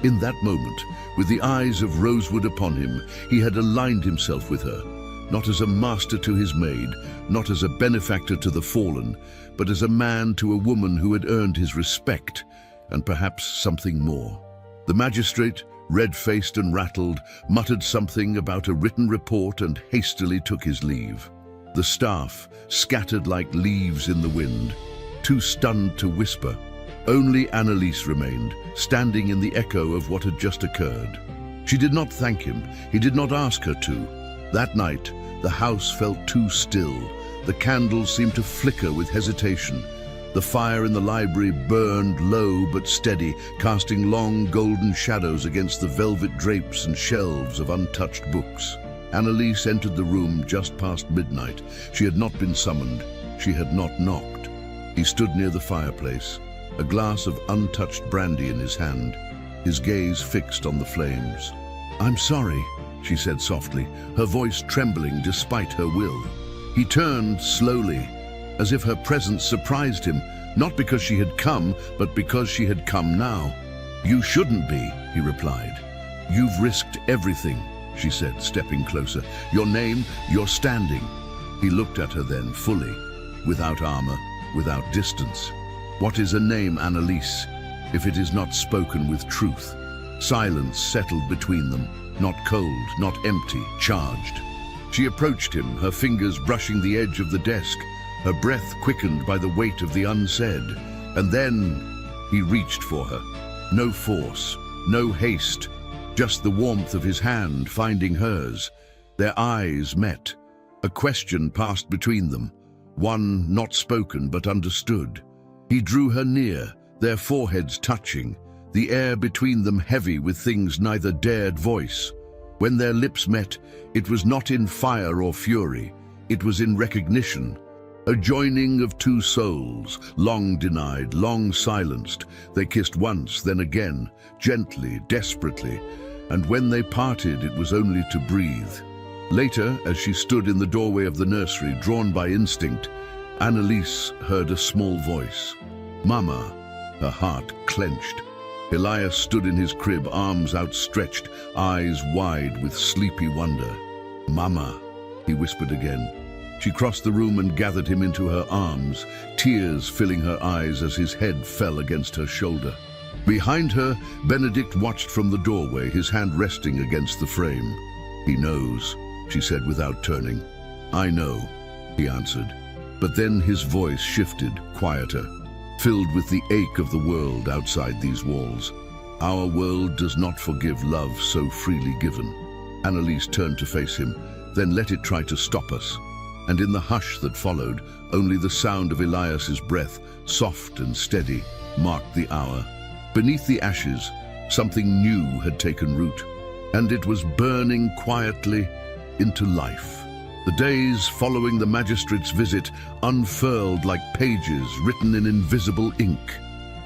In that moment, with the eyes of rosewood upon him, he had aligned himself with her, not as a master to his maid, not as a benefactor to the fallen, but as a man to a woman who had earned his respect, and perhaps something more. The magistrate, red-faced and rattled, muttered something about a written report and hastily took his leave. The staff scattered like leaves in the wind, too stunned to whisper. Only Annalise remained, standing in the echo of what had just occurred. She did not thank him. He did not ask her to. That night, the house felt too still. The candles seemed to flicker with hesitation. The fire in the library burned low but steady, casting long golden shadows against the velvet drapes and shelves of untouched books. Annalise entered the room just past midnight. She had not been summoned. She had not knocked. He stood near the fireplace, a glass of untouched brandy in his hand, his gaze fixed on the flames. "I'm sorry," she said softly, her voice trembling despite her will. He turned slowly, as if her presence surprised him, not because she had come, but because she had come now. "You shouldn't be," he replied. "You've risked everything," she said, stepping closer. "Your name, your standing." He looked at her then, fully, without armor, without distance. What is a name, Annalise, if it is not spoken with truth? Silence settled between them, not cold, not empty, charged. She approached him, her fingers brushing the edge of the desk, her breath quickened by the weight of the unsaid. And then he reached for her. No force, no haste, just the warmth of his hand finding hers. Their eyes met. A question passed between them, one not spoken but understood. He drew her near, their foreheads touching, the air between them heavy with things neither dared voice. When their lips met, it was not in fire or fury, it was in recognition. A joining of two souls, long denied, long silenced. They kissed once, then again, gently, desperately, and when they parted, it was only to breathe. Later, as she stood in the doorway of the nursery, drawn by instinct, Annalise heard a small voice. "Mama," her heart clenched. Elias stood in his crib, arms outstretched, eyes wide with sleepy wonder. "Mama," he whispered again. She crossed the room and gathered him into her arms, tears filling her eyes as his head fell against her shoulder. Behind her, Benedict watched from the doorway, his hand resting against the frame. "He knows," she said without turning. "I know," he answered. But then his voice shifted, quieter, filled with the ache of the world outside these walls. "Our world does not forgive love so freely given." Annalise turned to face him, then let it try to stop us. And in the hush that followed, only the sound of Elias's breath, soft and steady, marked the hour. Beneath the ashes, something new had taken root, and it was burning quietly into life. The days following the magistrate's visit unfurled like pages written in invisible ink,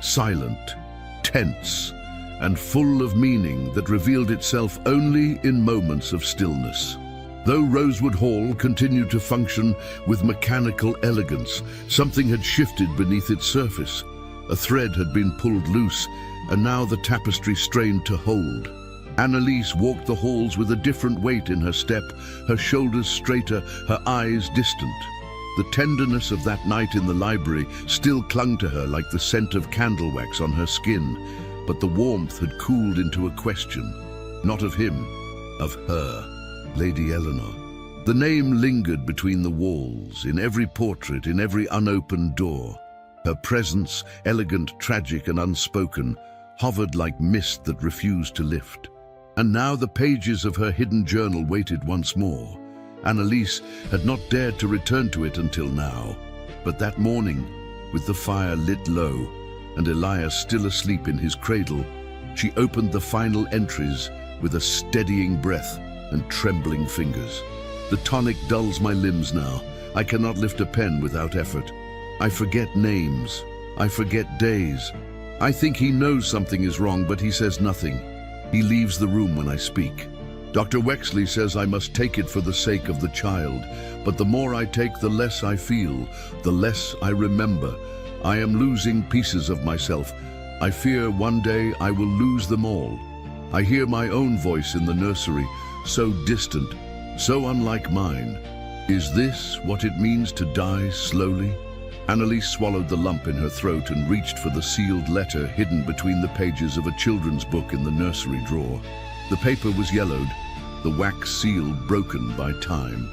silent, tense, and full of meaning that revealed itself only in moments of stillness. Though Rosewood Hall continued to function with mechanical elegance, something had shifted beneath its surface. A thread had been pulled loose, and now the tapestry strained to hold. Annalise walked the halls with a different weight in her step, her shoulders straighter, her eyes distant. The tenderness of that night in the library still clung to her like the scent of candle wax on her skin, but the warmth had cooled into a question, not of him, of her. Lady Eleanor. The name lingered between the walls, in every portrait, in every unopened door. Her presence, elegant, tragic, and unspoken, hovered like mist that refused to lift. And now the pages of her hidden journal waited once more. Annalise had not dared to return to it until now. But that morning, with the fire lit low, and Elias still asleep in his cradle, she opened the final entries with a steadying breath and trembling fingers. "The tonic dulls my limbs now. I cannot lift a pen without effort. I forget names. I forget days. I think he knows something is wrong, but he says nothing. He leaves the room when I speak. Dr. Wexley says I must take it for the sake of the child, but the more I take, the less I feel, the less I remember. I am losing pieces of myself. I fear one day I will lose them all. I hear my own voice in the nursery, so distant, so unlike mine. Is this what it means to die slowly?" Annalise swallowed the lump in her throat and reached for the sealed letter hidden between the pages of a children's book in the nursery drawer. The paper was yellowed, the wax seal broken by time.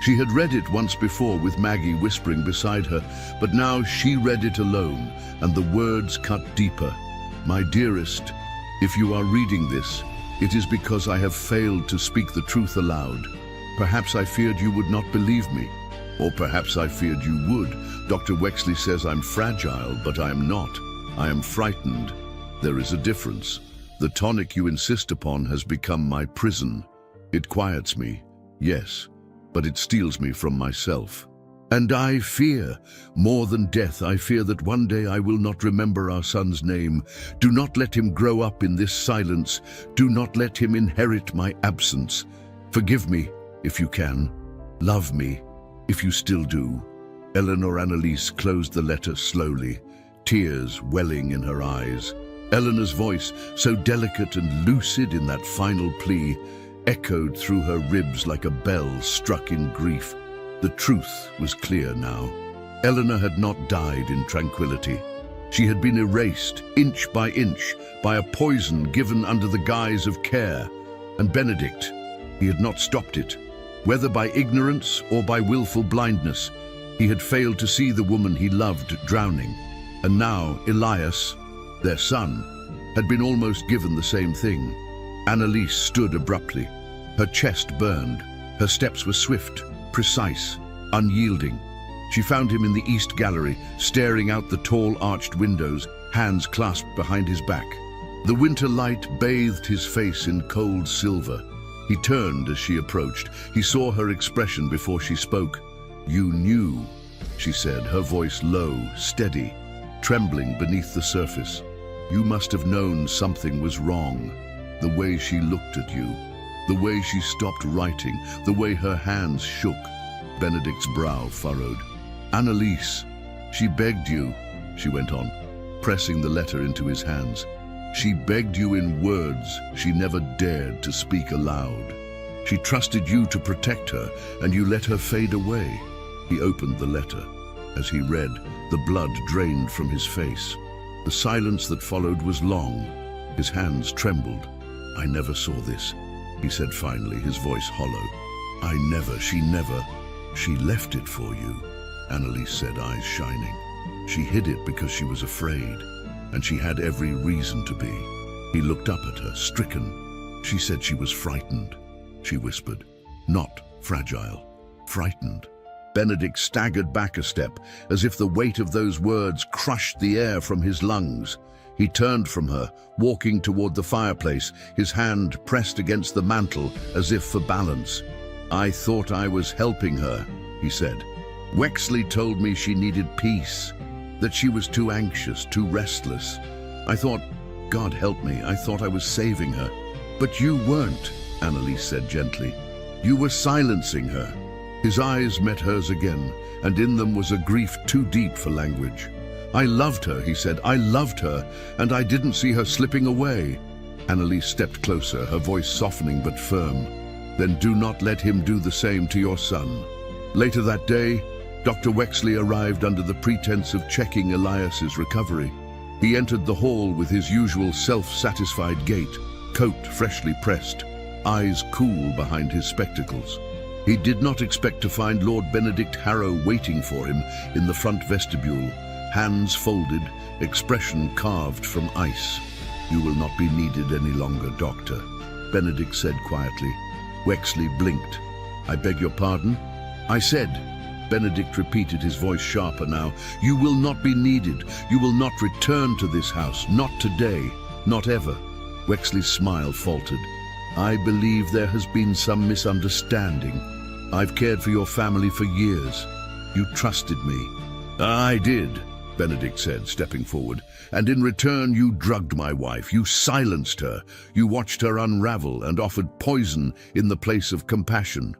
She had read it once before with Maggie whispering beside her, but now she read it alone, and the words cut deeper. My dearest, if you are reading this, it is because I have failed to speak the truth aloud. Perhaps I feared you would not believe me, or perhaps I feared you would. Dr. Wexley says I'm fragile, but I am not. I am frightened. There is a difference. The tonic you insist upon has become my prison. It quiets me, yes, but it steals me from myself. And I fear, more than death, I fear that one day I will not remember our son's name. Do not let him grow up in this silence. Do not let him inherit my absence. Forgive me, if you can. Love me, if you still do. Eleanor Annalise closed the letter slowly, tears welling in her eyes. Eleanor's voice, so delicate and lucid in that final plea, echoed through her ribs like a bell struck in grief. The truth was clear now. Eleanor had not died in tranquility. She had been erased, inch, by a poison given under the guise of care. And Benedict, he had not stopped it. Whether by ignorance or by willful blindness, he had failed to see the woman he loved drowning. And now Elias, their son, had been almost given the same thing. Annalise stood abruptly. Her chest burned. Her steps were swift, precise, unyielding. She found him in the east gallery, staring out the tall arched windows, hands clasped behind his back. The winter light bathed his face in cold silver. He turned as she approached. He saw her expression before she spoke. "You knew," she said, her voice low, steady, trembling beneath the surface. "You must have known something was wrong. The way she looked at you, the way she stopped writing, the way her hands shook." Benedict's brow furrowed. "Annalise, she begged you," she went on, pressing the letter into his hands. "She begged you in words she never dared to speak aloud. She trusted you to protect her, and you let her fade away." He opened the letter. As he read, the blood drained from his face. The silence that followed was long. His hands trembled. "I never saw this," he said finally, his voice hollow. She left it for you," Annalise said, eyes shining. "She hid it because she was afraid, and she had every reason to be." He looked up at her, stricken. "She said she was frightened," she whispered. "Not fragile, frightened." Benedict staggered back a step, as if the weight of those words crushed the air from his lungs. He turned from her, walking toward the fireplace, his hand pressed against the mantel as if for balance. "I thought I was helping her," he said. "Wexley told me she needed peace, that she was too anxious, too restless. I thought, God help me, I thought I was saving her. But you weren't," Annalise said gently. "You were silencing her." His eyes met hers again, and in them was a grief too deep for language. "I loved her," he said. "I loved her, and I didn't see her slipping away." Annalise stepped closer, her voice softening but firm. "Then do not let him do the same to your son." Later that day, Dr. Wexley arrived under the pretense of checking Elias's recovery. He entered the hall with his usual self-satisfied gait, coat freshly pressed, eyes cool behind his spectacles. He did not expect to find Lord Benedict Harrow waiting for him in the front vestibule, hands folded, expression carved from ice. "You will not be needed any longer, Doctor," Benedict said quietly. Wexley blinked. "I beg your pardon?" "I said," Benedict repeated, his voice sharper now, "you will not be needed. You will not return to this house. Not today. Not ever." Wexley's smile faltered. "I believe there has been some misunderstanding. I've cared for your family for years. You trusted me." "I did," Benedict said, stepping forward. "And in return you drugged my wife. You silenced her. You watched her unravel and offered poison in the place of compassion."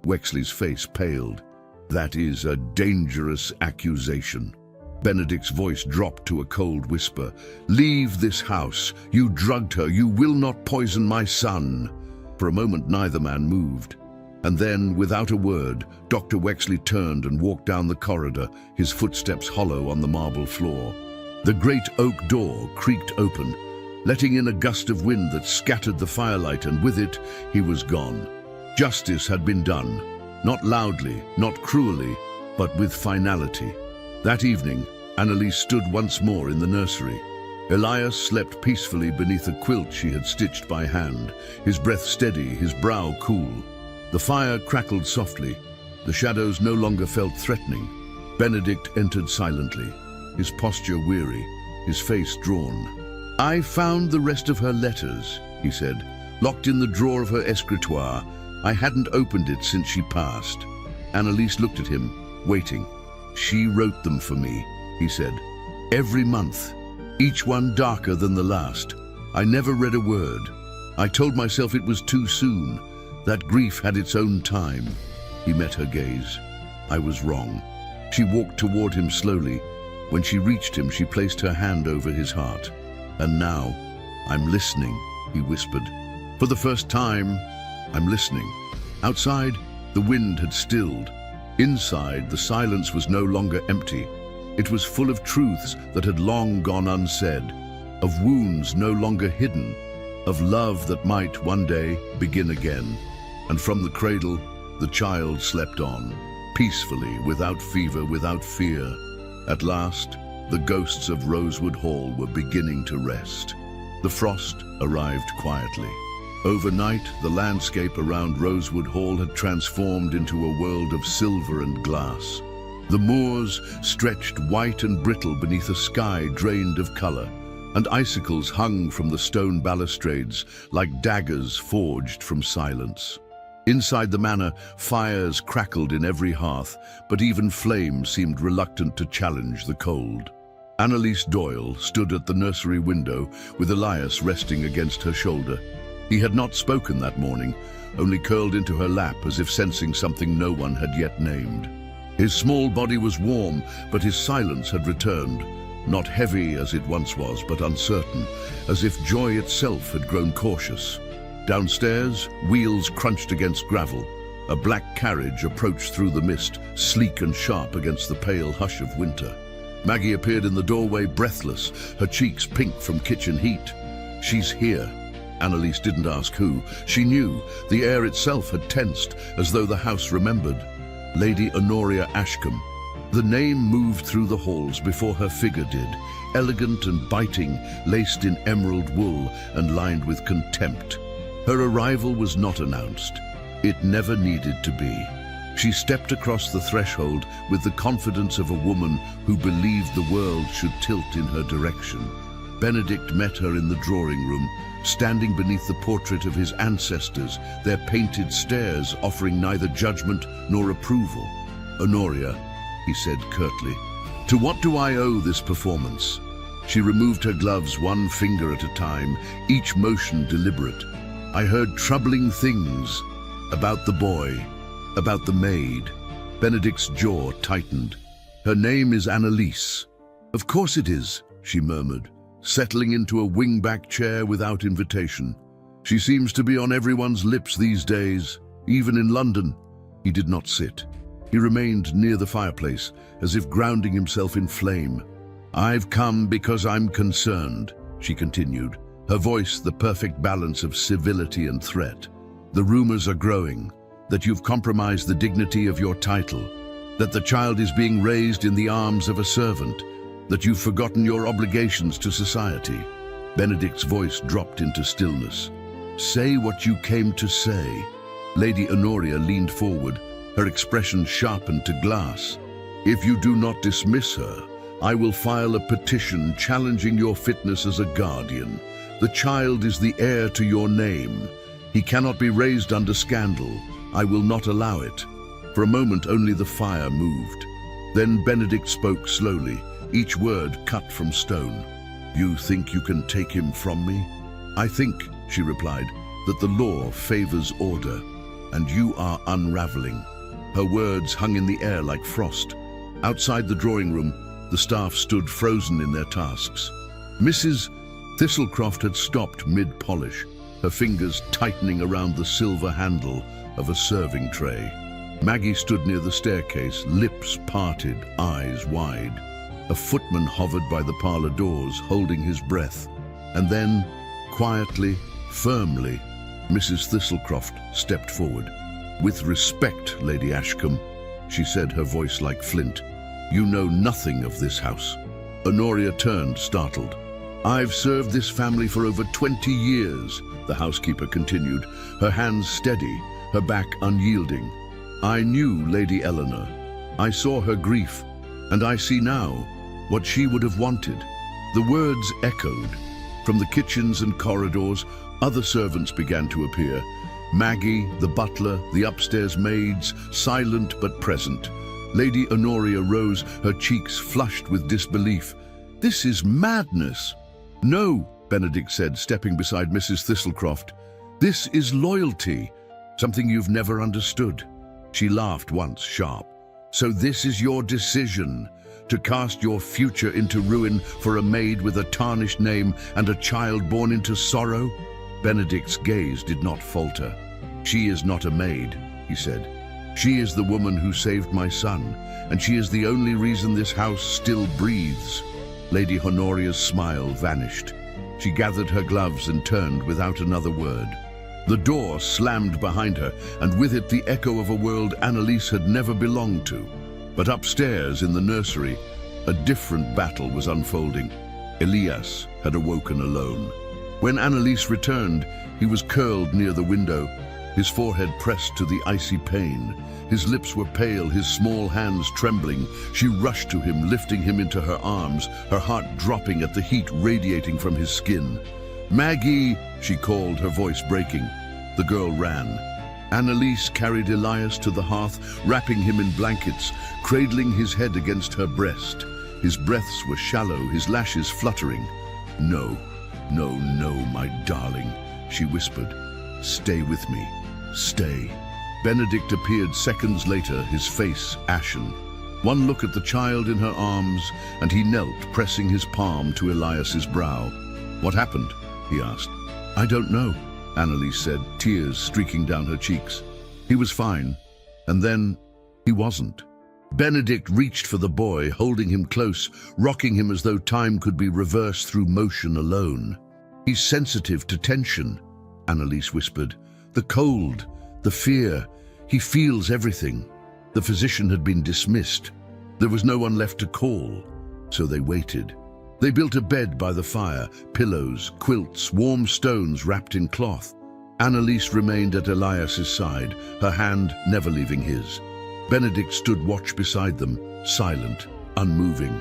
Wexley's face paled. "That is a dangerous accusation." Benedict's voice dropped to a cold whisper. "Leave this house. You drugged her. You will not poison my son." For a moment neither man moved. And then, without a word, Dr. Wexley turned and walked down the corridor, his footsteps hollow on the marble floor. The great oak door creaked open, letting in a gust of wind that scattered the firelight, and with it, he was gone. Justice had been done. Not loudly, not cruelly, but with finality. That evening, Annalise stood once more in the nursery. Elias slept peacefully beneath a quilt she had stitched by hand, his breath steady, his brow cool. The fire crackled softly. The shadows no longer felt threatening. Benedict entered silently, his posture weary, his face drawn. "I found the rest of her letters," he said, "locked in the drawer of her escritoire. I hadn't opened it since she passed." Annalise looked at him, waiting. "She wrote them for me," he said. "Every month, each one darker than the last. I never read a word. I told myself it was too soon, that grief had its own time." He met her gaze. "I was wrong." She walked toward him slowly. When she reached him, she placed her hand over his heart. "And now, I'm listening," he whispered. "For the first time, I'm listening." Outside, the wind had stilled. Inside, the silence was no longer empty. It was full of truths that had long gone unsaid, of wounds no longer hidden, of love that might one day begin again. And from the cradle, the child slept on, peacefully, without fever, without fear. At last, the ghosts of Rosewood Hall were beginning to rest. The frost arrived quietly. Overnight, the landscape around Rosewood Hall had transformed into a world of silver and glass. The moors stretched white and brittle beneath a sky drained of color, and icicles hung from the stone balustrades like daggers forged from silence. Inside the manor, fires crackled in every hearth, but even flame seemed reluctant to challenge the cold. Annalise Doyle stood at the nursery window with Elias resting against her shoulder. He had not spoken that morning, only curled into her lap as if sensing something no one had yet named. His small body was warm, but his silence had returned, not heavy as it once was, but uncertain, as if joy itself had grown cautious. Downstairs, wheels crunched against gravel. A black carriage approached through the mist, sleek and sharp against the pale hush of winter. Maggie appeared in the doorway, breathless, her cheeks pink from kitchen heat. "She's here." Annalise didn't ask who. She knew. The air itself had tensed, as though the house remembered. Lady Honoria Ashcombe. The name moved through the halls before her figure did, elegant and biting, laced in emerald wool and lined with contempt. Her arrival was not announced. It never needed to be. She stepped across the threshold with the confidence of a woman who believed the world should tilt in her direction. Benedict met her in the drawing room, standing beneath the portrait of his ancestors, their painted stares offering neither judgment nor approval. "Honoria," he said curtly, "to what do I owe this performance?" She removed her gloves one finger at a time, each motion deliberate. "I heard troubling things about the boy, about the maid." Benedict's jaw tightened. "Her name is Annalise." "Of course it is," she murmured, settling into a wing-back chair without invitation. "She seems to be on everyone's lips these days, even in London." He did not sit. He remained near the fireplace, as if grounding himself in flame. "I've come because I'm concerned," she continued, her voice the perfect balance of civility and threat. "The rumors are growing that you've compromised the dignity of your title, that the child is being raised in the arms of a servant, that you've forgotten your obligations to society." Benedict's voice dropped into stillness. "Say what you came to say." Lady Honoria leaned forward, her expression sharpened to glass. "If you do not dismiss her, I will file a petition challenging your fitness as a guardian. The child is the heir to your name. He cannot be raised under scandal. I will not allow it." For a moment, only the fire moved. Then Benedict spoke slowly, each word cut from stone. "You think you can take him from me?" "I think," she replied, "that the law favors order, and you are unraveling." Her words hung in the air like frost. Outside the drawing room, the staff stood frozen in their tasks. Mrs. Thistlecroft had stopped mid-polish, her fingers tightening around the silver handle of a serving tray. Maggie stood near the staircase, lips parted, eyes wide. A footman hovered by the parlor doors, holding his breath. And then, quietly, firmly, Mrs. Thistlecroft stepped forward. "With respect, Lady Ashcombe," she said, her voice like flint, "you know nothing of this house." Honoria turned, startled. "I've served this family for over 20 years, the housekeeper continued, her hands steady, her back unyielding. "I knew Lady Eleanor. I saw her grief, and I see now what she would have wanted." The words echoed. From the kitchens and corridors, other servants began to appear. Maggie, the butler, the upstairs maids, silent but present. Lady Honoria rose, her cheeks flushed with disbelief. "This is madness." "No," Benedict said, stepping beside Mrs. Thistlecroft. "This is loyalty, something you've never understood." She laughed once, sharp. "So this is your decision, to cast your future into ruin for a maid with a tarnished name and a child born into sorrow?" Benedict's gaze did not falter. "She is not a maid," he said. "She is the woman who saved my son, and she is the only reason this house still breathes." Lady Honoria's smile vanished. She gathered her gloves and turned without another word. The door slammed behind her, and with it the echo of a world Annalise had never belonged to. But upstairs in the nursery, a different battle was unfolding. Elias had awoken alone. When Annalise returned, he was curled near the window, his forehead pressed to the icy pane. His lips were pale, his small hands trembling. She rushed to him, lifting him into her arms, her heart dropping at the heat radiating from his skin. "Maggie!" she called, her voice breaking. The girl ran. Annalise carried Elias to the hearth, wrapping him in blankets, cradling his head against her breast. His breaths were shallow, his lashes fluttering. "No, no, no, my darling," she whispered. "Stay with me. Stay." Benedict appeared seconds later, his face ashen. One look at the child in her arms, and he knelt, pressing his palm to Elias's brow. "What happened?" he asked. "I don't know," Annalise said, tears streaking down her cheeks. "He was fine, and then he wasn't." Benedict reached for the boy, holding him close, rocking him as though time could be reversed through motion alone. "He's sensitive to tension," Annalise whispered. "The cold, the fear, he feels everything." The physician had been dismissed. There was no one left to call, so they waited. They built a bed by the fire, pillows, quilts, warm stones wrapped in cloth. Annalise remained at Elias's side, her hand never leaving his. Benedict stood watch beside them, silent, unmoving.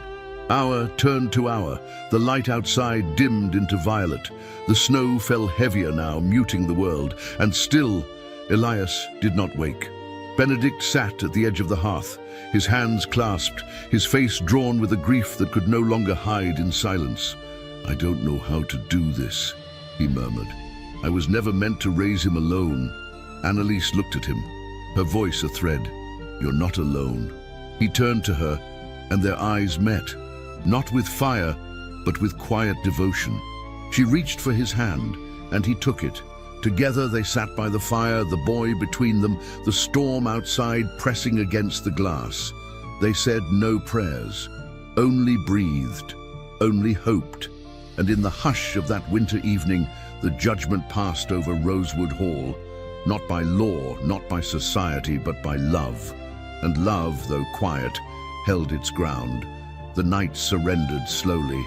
Hour turned to hour. The light outside dimmed into violet. The snow fell heavier now, muting the world, and still Elias did not wake. Benedict sat at the edge of the hearth, his hands clasped, his face drawn with a grief that could no longer hide in silence. "I don't know how to do this," he murmured. "I was never meant to raise him alone." Annalise looked at him, her voice a thread. "You're not alone." He turned to her, and their eyes met, not with fire, but with quiet devotion. She reached for his hand, and he took it. Together they sat by the fire, the boy between them, the storm outside pressing against the glass. They said no prayers, only breathed, only hoped. And in the hush of that winter evening, the judgment passed over Rosewood Hall, not by law, not by society, but by love. And love, though quiet, held its ground. The night surrendered slowly.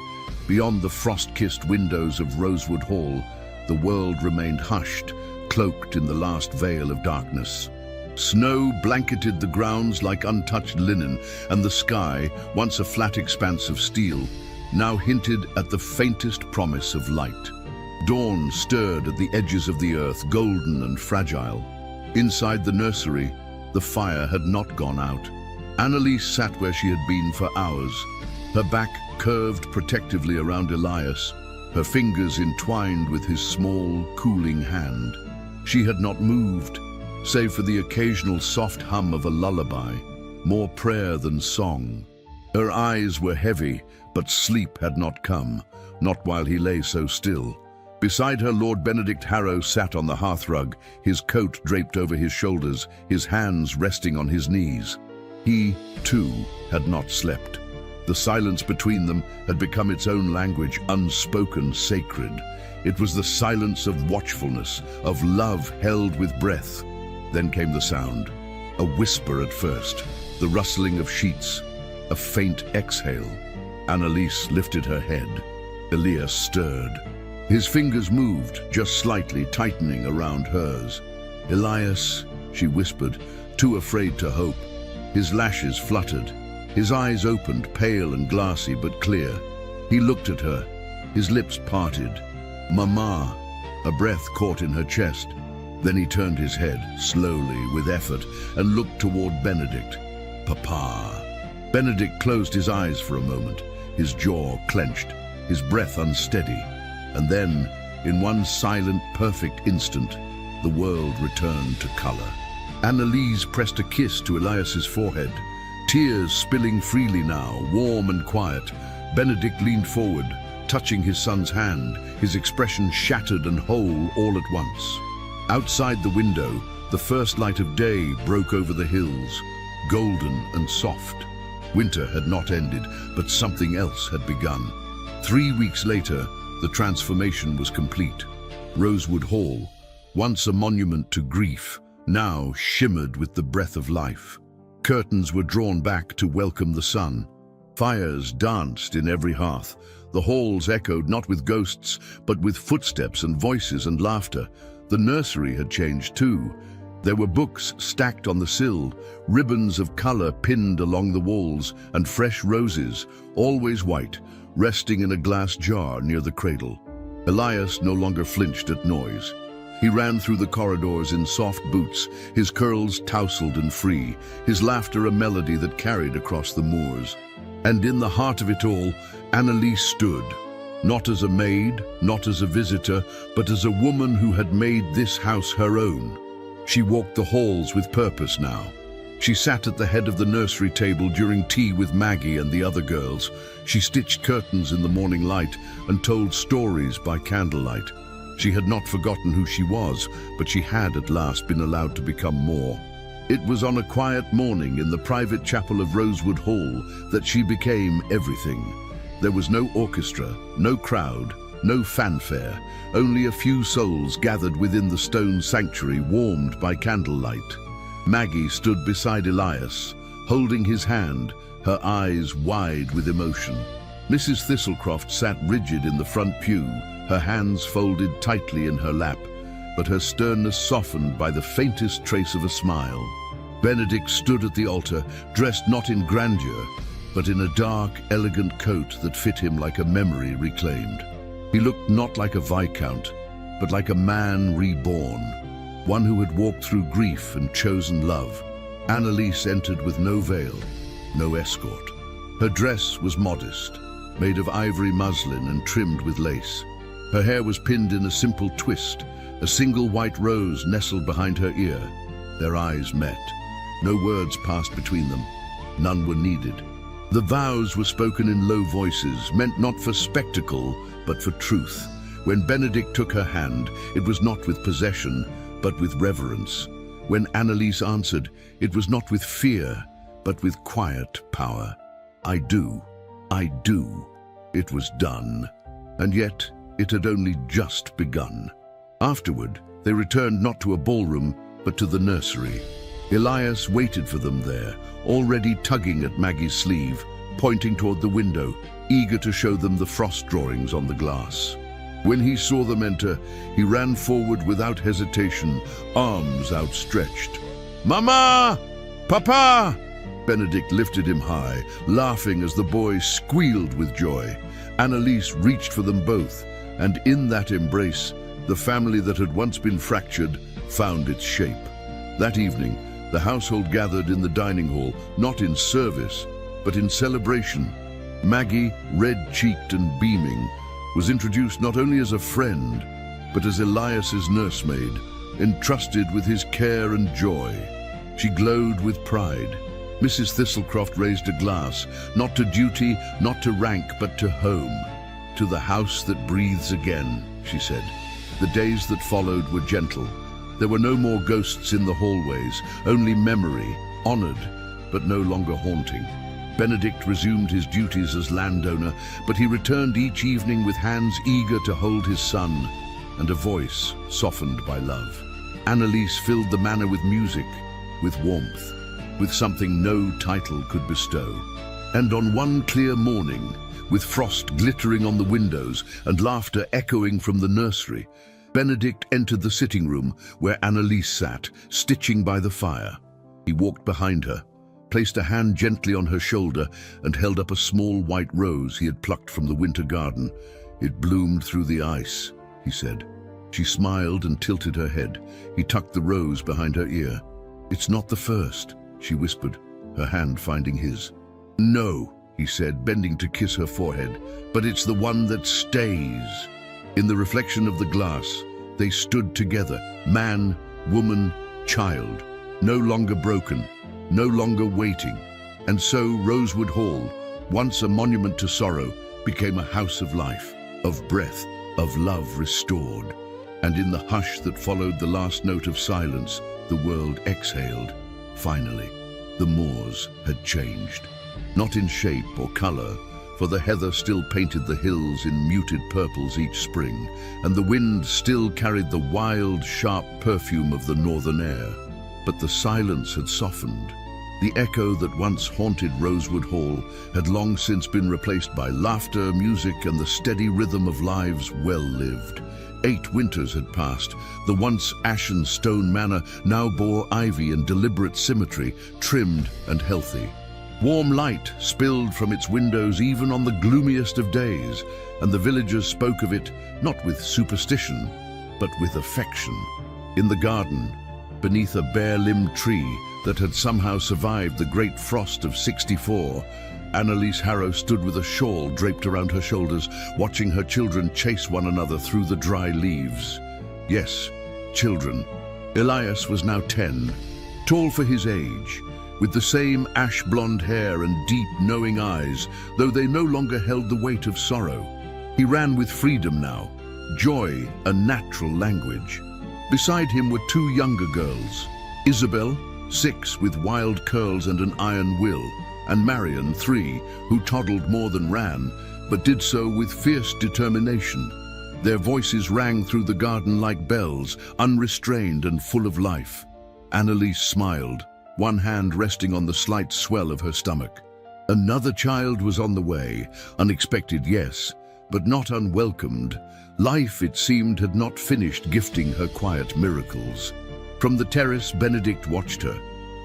Beyond the frost-kissed windows of Rosewood Hall, the world remained hushed, cloaked in the last veil of darkness. Snow blanketed the grounds like untouched linen, and the sky, once a flat expanse of steel, now hinted at the faintest promise of light. Dawn stirred at the edges of the earth, golden and fragile. Inside the nursery, the fire had not gone out. Annalise sat where she had been for hours, her back curved protectively around Elias, her fingers entwined with his small, cooling hand. She had not moved, save for the occasional soft hum of a lullaby, more prayer than song. Her eyes were heavy, but sleep had not come, not while he lay so still. Beside her, Lord Benedict Harrow sat on the hearthrug, his coat draped over his shoulders, his hands resting on his knees. He, too, had not slept. The silence between them had become its own language, unspoken, sacred. It was the silence of watchfulness, of love held with breath. Then came the sound, a whisper at first, the rustling of sheets, a faint exhale. Annalise lifted her head. Elias stirred. His fingers moved, just slightly, tightening around hers. "Elias," she whispered, too afraid to hope. His lashes fluttered. His eyes opened, pale and glassy but clear. He looked at her, his lips parted. "Mama," a breath caught in her chest. Then he turned his head, slowly, with effort, and looked toward Benedict. "Papa." Benedict closed his eyes for a moment, his jaw clenched, his breath unsteady. And then, in one silent, perfect instant, the world returned to color. Annalise pressed a kiss to Elias's forehead, tears spilling freely now, warm and quiet. Benedict leaned forward, touching his son's hand, his expression shattered and whole all at once. Outside the window, the first light of day broke over the hills, golden and soft. Winter had not ended, but something else had begun. 3 weeks later, the transformation was complete. Rosewood Hall, once a monument to grief, now shimmered with the breath of life. Curtains were drawn back to welcome the sun. Fires danced in every hearth. The halls echoed not with ghosts, but with footsteps and voices and laughter. The nursery had changed too. There were books stacked on the sill, ribbons of color pinned along the walls, and fresh roses, always white, resting in a glass jar near the cradle. Elias no longer flinched at noise. He ran through the corridors in soft boots, his curls tousled and free, his laughter a melody that carried across the moors. And in the heart of it all, Annalise stood, not as a maid, not as a visitor, but as a woman who had made this house her own. She walked the halls with purpose now. She sat at the head of the nursery table during tea with Maggie and the other girls. She stitched curtains in the morning light and told stories by candlelight. She had not forgotten who she was, but she had at last been allowed to become more. It was on a quiet morning in the private chapel of Rosewood Hall that she became everything. There was no orchestra, no crowd, no fanfare, only a few souls gathered within the stone sanctuary warmed by candlelight. Maggie stood beside Elias, holding his hand, her eyes wide with emotion. Mrs. Thistlecroft sat rigid in the front pew, her hands folded tightly in her lap, but her sternness softened by the faintest trace of a smile. Benedict stood at the altar, dressed not in grandeur, but in a dark, elegant coat that fit him like a memory reclaimed. He looked not like a viscount, but like a man reborn, one who had walked through grief and chosen love. Annalise entered with no veil, no escort. Her dress was modest, made of ivory muslin and trimmed with lace. Her hair was pinned in a simple twist, a single white rose nestled behind her ear. Their eyes met. No words passed between them. None were needed. The vows were spoken in low voices, meant not for spectacle, but for truth. When Benedict took her hand, it was not with possession, but with reverence. When Annalise answered, it was not with fear, but with quiet power. I do. I do. It was done. And yet, it had only just begun. Afterward, they returned not to a ballroom, but to the nursery. Elias waited for them there, already tugging at Maggie's sleeve, pointing toward the window, eager to show them the frost drawings on the glass. When he saw them enter, he ran forward without hesitation, arms outstretched. "Mama! Papa!" Benedict lifted him high, laughing as the boy squealed with joy. Annalise reached for them both, and in that embrace, the family that had once been fractured found its shape. That evening, the household gathered in the dining hall, not in service, but in celebration. Maggie, red-cheeked and beaming, was introduced not only as a friend, but as Elias's nursemaid, entrusted with his care and joy. She glowed with pride. Mrs. Thistlecroft raised a glass, not to duty, not to rank, but to home. "To the house that breathes again," she said. The days that followed were gentle. There were no more ghosts in the hallways, only memory, honored, but no longer haunting. Benedict resumed his duties as landowner, but he returned each evening with hands eager to hold his son, and a voice softened by love. Annalise filled the manor with music, with warmth, with something no title could bestow. And on one clear morning, with frost glittering on the windows and laughter echoing from the nursery, Benedict entered the sitting room where Annalise sat, stitching by the fire. He walked behind her, placed a hand gently on her shoulder, and held up a small white rose he had plucked from the winter garden. "It bloomed through the ice," he said. She smiled and tilted her head. He tucked the rose behind her ear. "It's not the first," she whispered, her hand finding his. "No," he said, bending to kiss her forehead, "but it's the one that stays." In the reflection of the glass, they stood together, man, woman, child, no longer broken, no longer waiting. And so Rosewood Hall, once a monument to sorrow, became a house of life, of breath, of love restored. And in the hush that followed the last note of silence, the world exhaled. Finally, the moors had changed. Not in shape or color, for the heather still painted the hills in muted purples each spring, and the wind still carried the wild, sharp perfume of the northern air. But the silence had softened. The echo that once haunted Rosewood Hall had long since been replaced by laughter, music, and the steady rhythm of lives well lived. 8 winters had passed. The once ashen stone manor now bore ivy in deliberate symmetry, trimmed and healthy. Warm light spilled from its windows even on the gloomiest of days, and the villagers spoke of it not with superstition, but with affection. In the garden, beneath a bare-limbed tree that had somehow survived the great frost of '64, Annalise Harrow stood with a shawl draped around her shoulders, watching her children chase one another through the dry leaves. Yes, children. Elias was now 10, tall for his age, with the same ash-blonde hair and deep, knowing eyes, though they no longer held the weight of sorrow. He ran with freedom now, joy a natural language. Beside him were 2 younger girls, Isabel, 6, with wild curls and an iron will, and Marion, 3, who toddled more than ran, but did so with fierce determination. Their voices rang through the garden like bells, unrestrained and full of life. Annalise smiled, one hand resting on the slight swell of her stomach. Another child was on the way, unexpected, yes, but not unwelcomed. Life, it seemed, had not finished gifting her quiet miracles. From the terrace, Benedict watched her.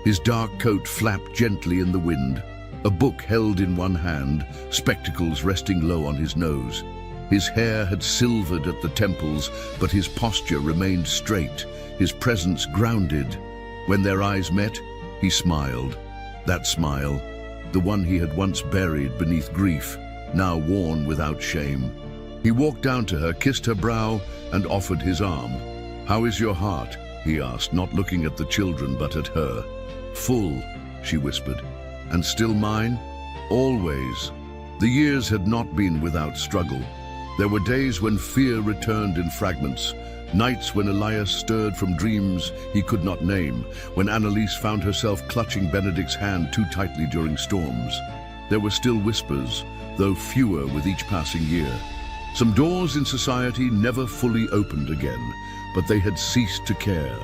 His dark coat flapped gently in the wind, a book held in one hand, spectacles resting low on his nose. His hair had silvered at the temples, but his posture remained straight, his presence grounded. When their eyes met, he smiled. That smile, the one he had once buried beneath grief, now worn without shame. He walked down to her, kissed her brow, and offered his arm. "How is your heart?" he asked, not looking at the children but at her. "Full," she whispered. "And still mine?" "Always." The years had not been without struggle. There were days when fear returned in fragments, nights when Elias stirred from dreams he could not name, when Annalise found herself clutching Benedict's hand too tightly during storms. There were still whispers, though fewer with each passing year. Some doors in society never fully opened again, but they had ceased to care.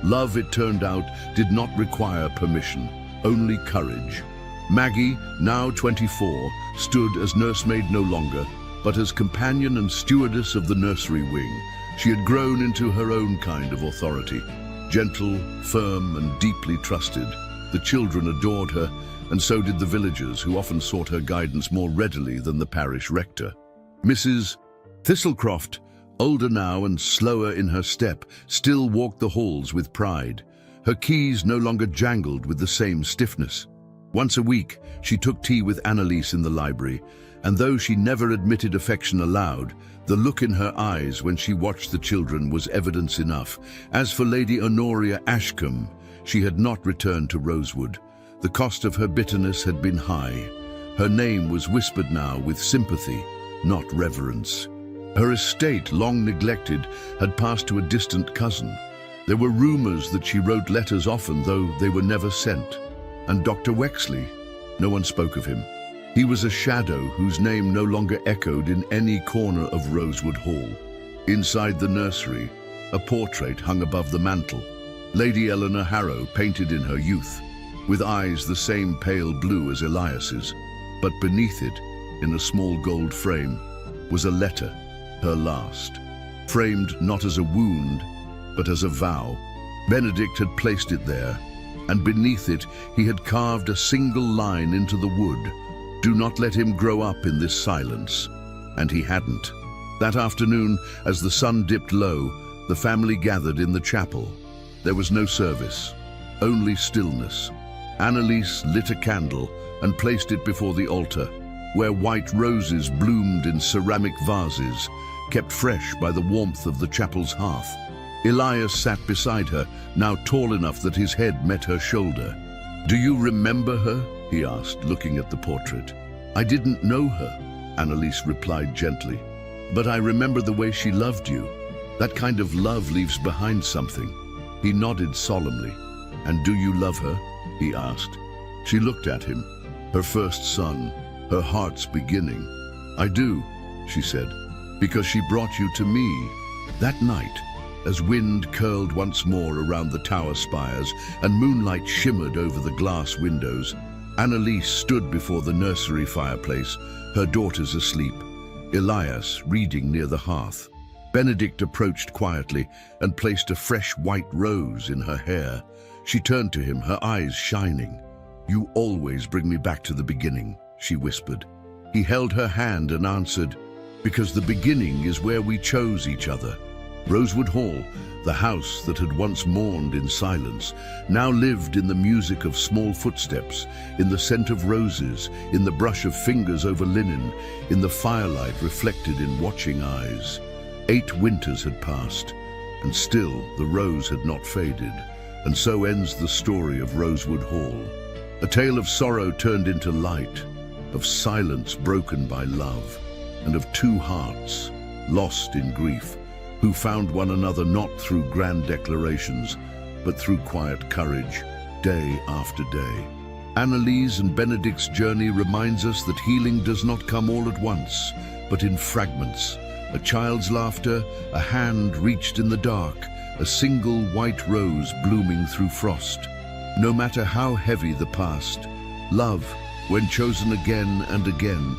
Love, it turned out, did not require permission, only courage. Maggie, now 24, stood as nursemaid no longer, but as companion and stewardess of the nursery wing. She had grown into her own kind of authority, gentle, firm, and deeply trusted. The children adored her, and so did the villagers, who often sought her guidance more readily than the parish rector. Mrs. Thistlecroft, older now and slower in her step, still walked the halls with pride. Her keys no longer jangled with the same stiffness. Once a week, she took tea with Annalise in the library, and though she never admitted affection aloud, the look in her eyes when she watched the children was evidence enough. As for Lady Honoria Ashcombe, she had not returned to Rosewood. The cost of her bitterness had been high. Her name was whispered now with sympathy, not reverence. Her estate, long neglected, had passed to a distant cousin. There were rumors that she wrote letters often, though they were never sent. And Dr. Wexley, no one spoke of him. He was a shadow whose name no longer echoed in any corner of Rosewood Hall. Inside the nursery, A portrait hung above the mantel. Lady Eleanor Harrow, painted in her youth, with eyes the same pale blue as Elias's. But beneath it, in a small gold frame, was a letter, her last. Framed not as a wound, but as a vow. Benedict had placed it there, and beneath it he had carved a single line into the wood. Do not let him grow up in this silence. And he hadn't. That afternoon, as the sun dipped low, the family gathered in the chapel. There was no service, only stillness. Annalise lit a candle and placed it before the altar, where white roses bloomed in ceramic vases, kept fresh by the warmth of the chapel's hearth. Elias sat beside her, now tall enough that his head met her shoulder. "Do you remember her?" he asked, looking at the portrait. "I didn't know her," Annalise replied gently. "But I remember the way she loved you. That kind of love leaves behind something." He nodded solemnly. "And do you love her?" he asked. She looked at him, her first son, her heart's beginning. "I do," she said, "because she brought you to me." That night, as wind curled once more around the tower spires and moonlight shimmered over the glass windows, Annalise stood before the nursery fireplace, her daughters asleep, Elias reading near the hearth. Benedict approached quietly and placed a fresh white rose in her hair. She turned to him, her eyes shining. "You always bring me back to the beginning," she whispered. He held her hand and answered, "Because the beginning is where we chose each other." Rosewood Hall, the house that had once mourned in silence, now lived in the music of small footsteps, in the scent of roses, in the brush of fingers over linen, in the firelight reflected in watching eyes. 8 winters had passed, and still the rose had not faded. And so ends the story of Rosewood Hall. A tale of sorrow turned into light, of silence broken by love, and of 2 hearts, lost in grief, who found one another not through grand declarations, but through quiet courage, day after day. Annalise and Benedict's journey reminds us that healing does not come all at once, but in fragments. A child's laughter, a hand reached in the dark, a single white rose blooming through frost. No matter how heavy the past, love, when chosen again and again,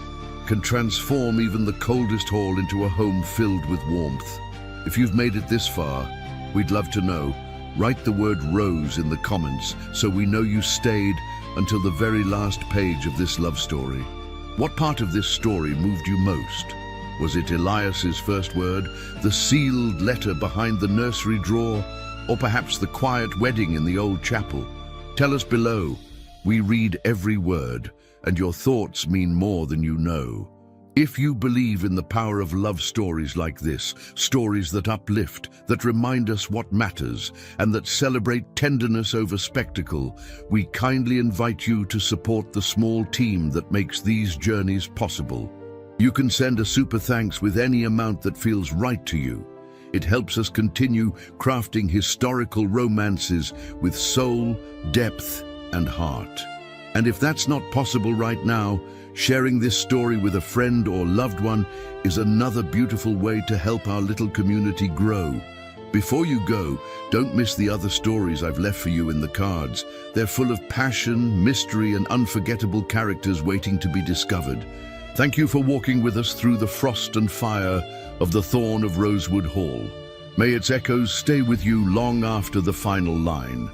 can transform even the coldest hall into a home filled with warmth. If you've made it this far, we'd love to know. Write the word rose in the comments so we know you stayed until the very last page of this love story. What part of this story moved you most? Was it Elias's first word, the sealed letter behind the nursery drawer, or perhaps the quiet wedding in the old chapel? Tell us below. We read every word, and your thoughts mean more than you know. If you believe in the power of love stories like this, stories that uplift, that remind us what matters, and that celebrate tenderness over spectacle, we kindly invite you to support the small team that makes these journeys possible. You can send a super thanks with any amount that feels right to you. It helps us continue crafting historical romances with soul, depth, and heart. And if that's not possible right now, sharing this story with a friend or loved one is another beautiful way to help our little community grow. Before you go, don't miss the other stories I've left for you in the cards. They're full of passion, mystery, and unforgettable characters waiting to be discovered. Thank you for walking with us through the frost and fire of the Thorn of Rosewood Hall. May its echoes stay with you long after the final line.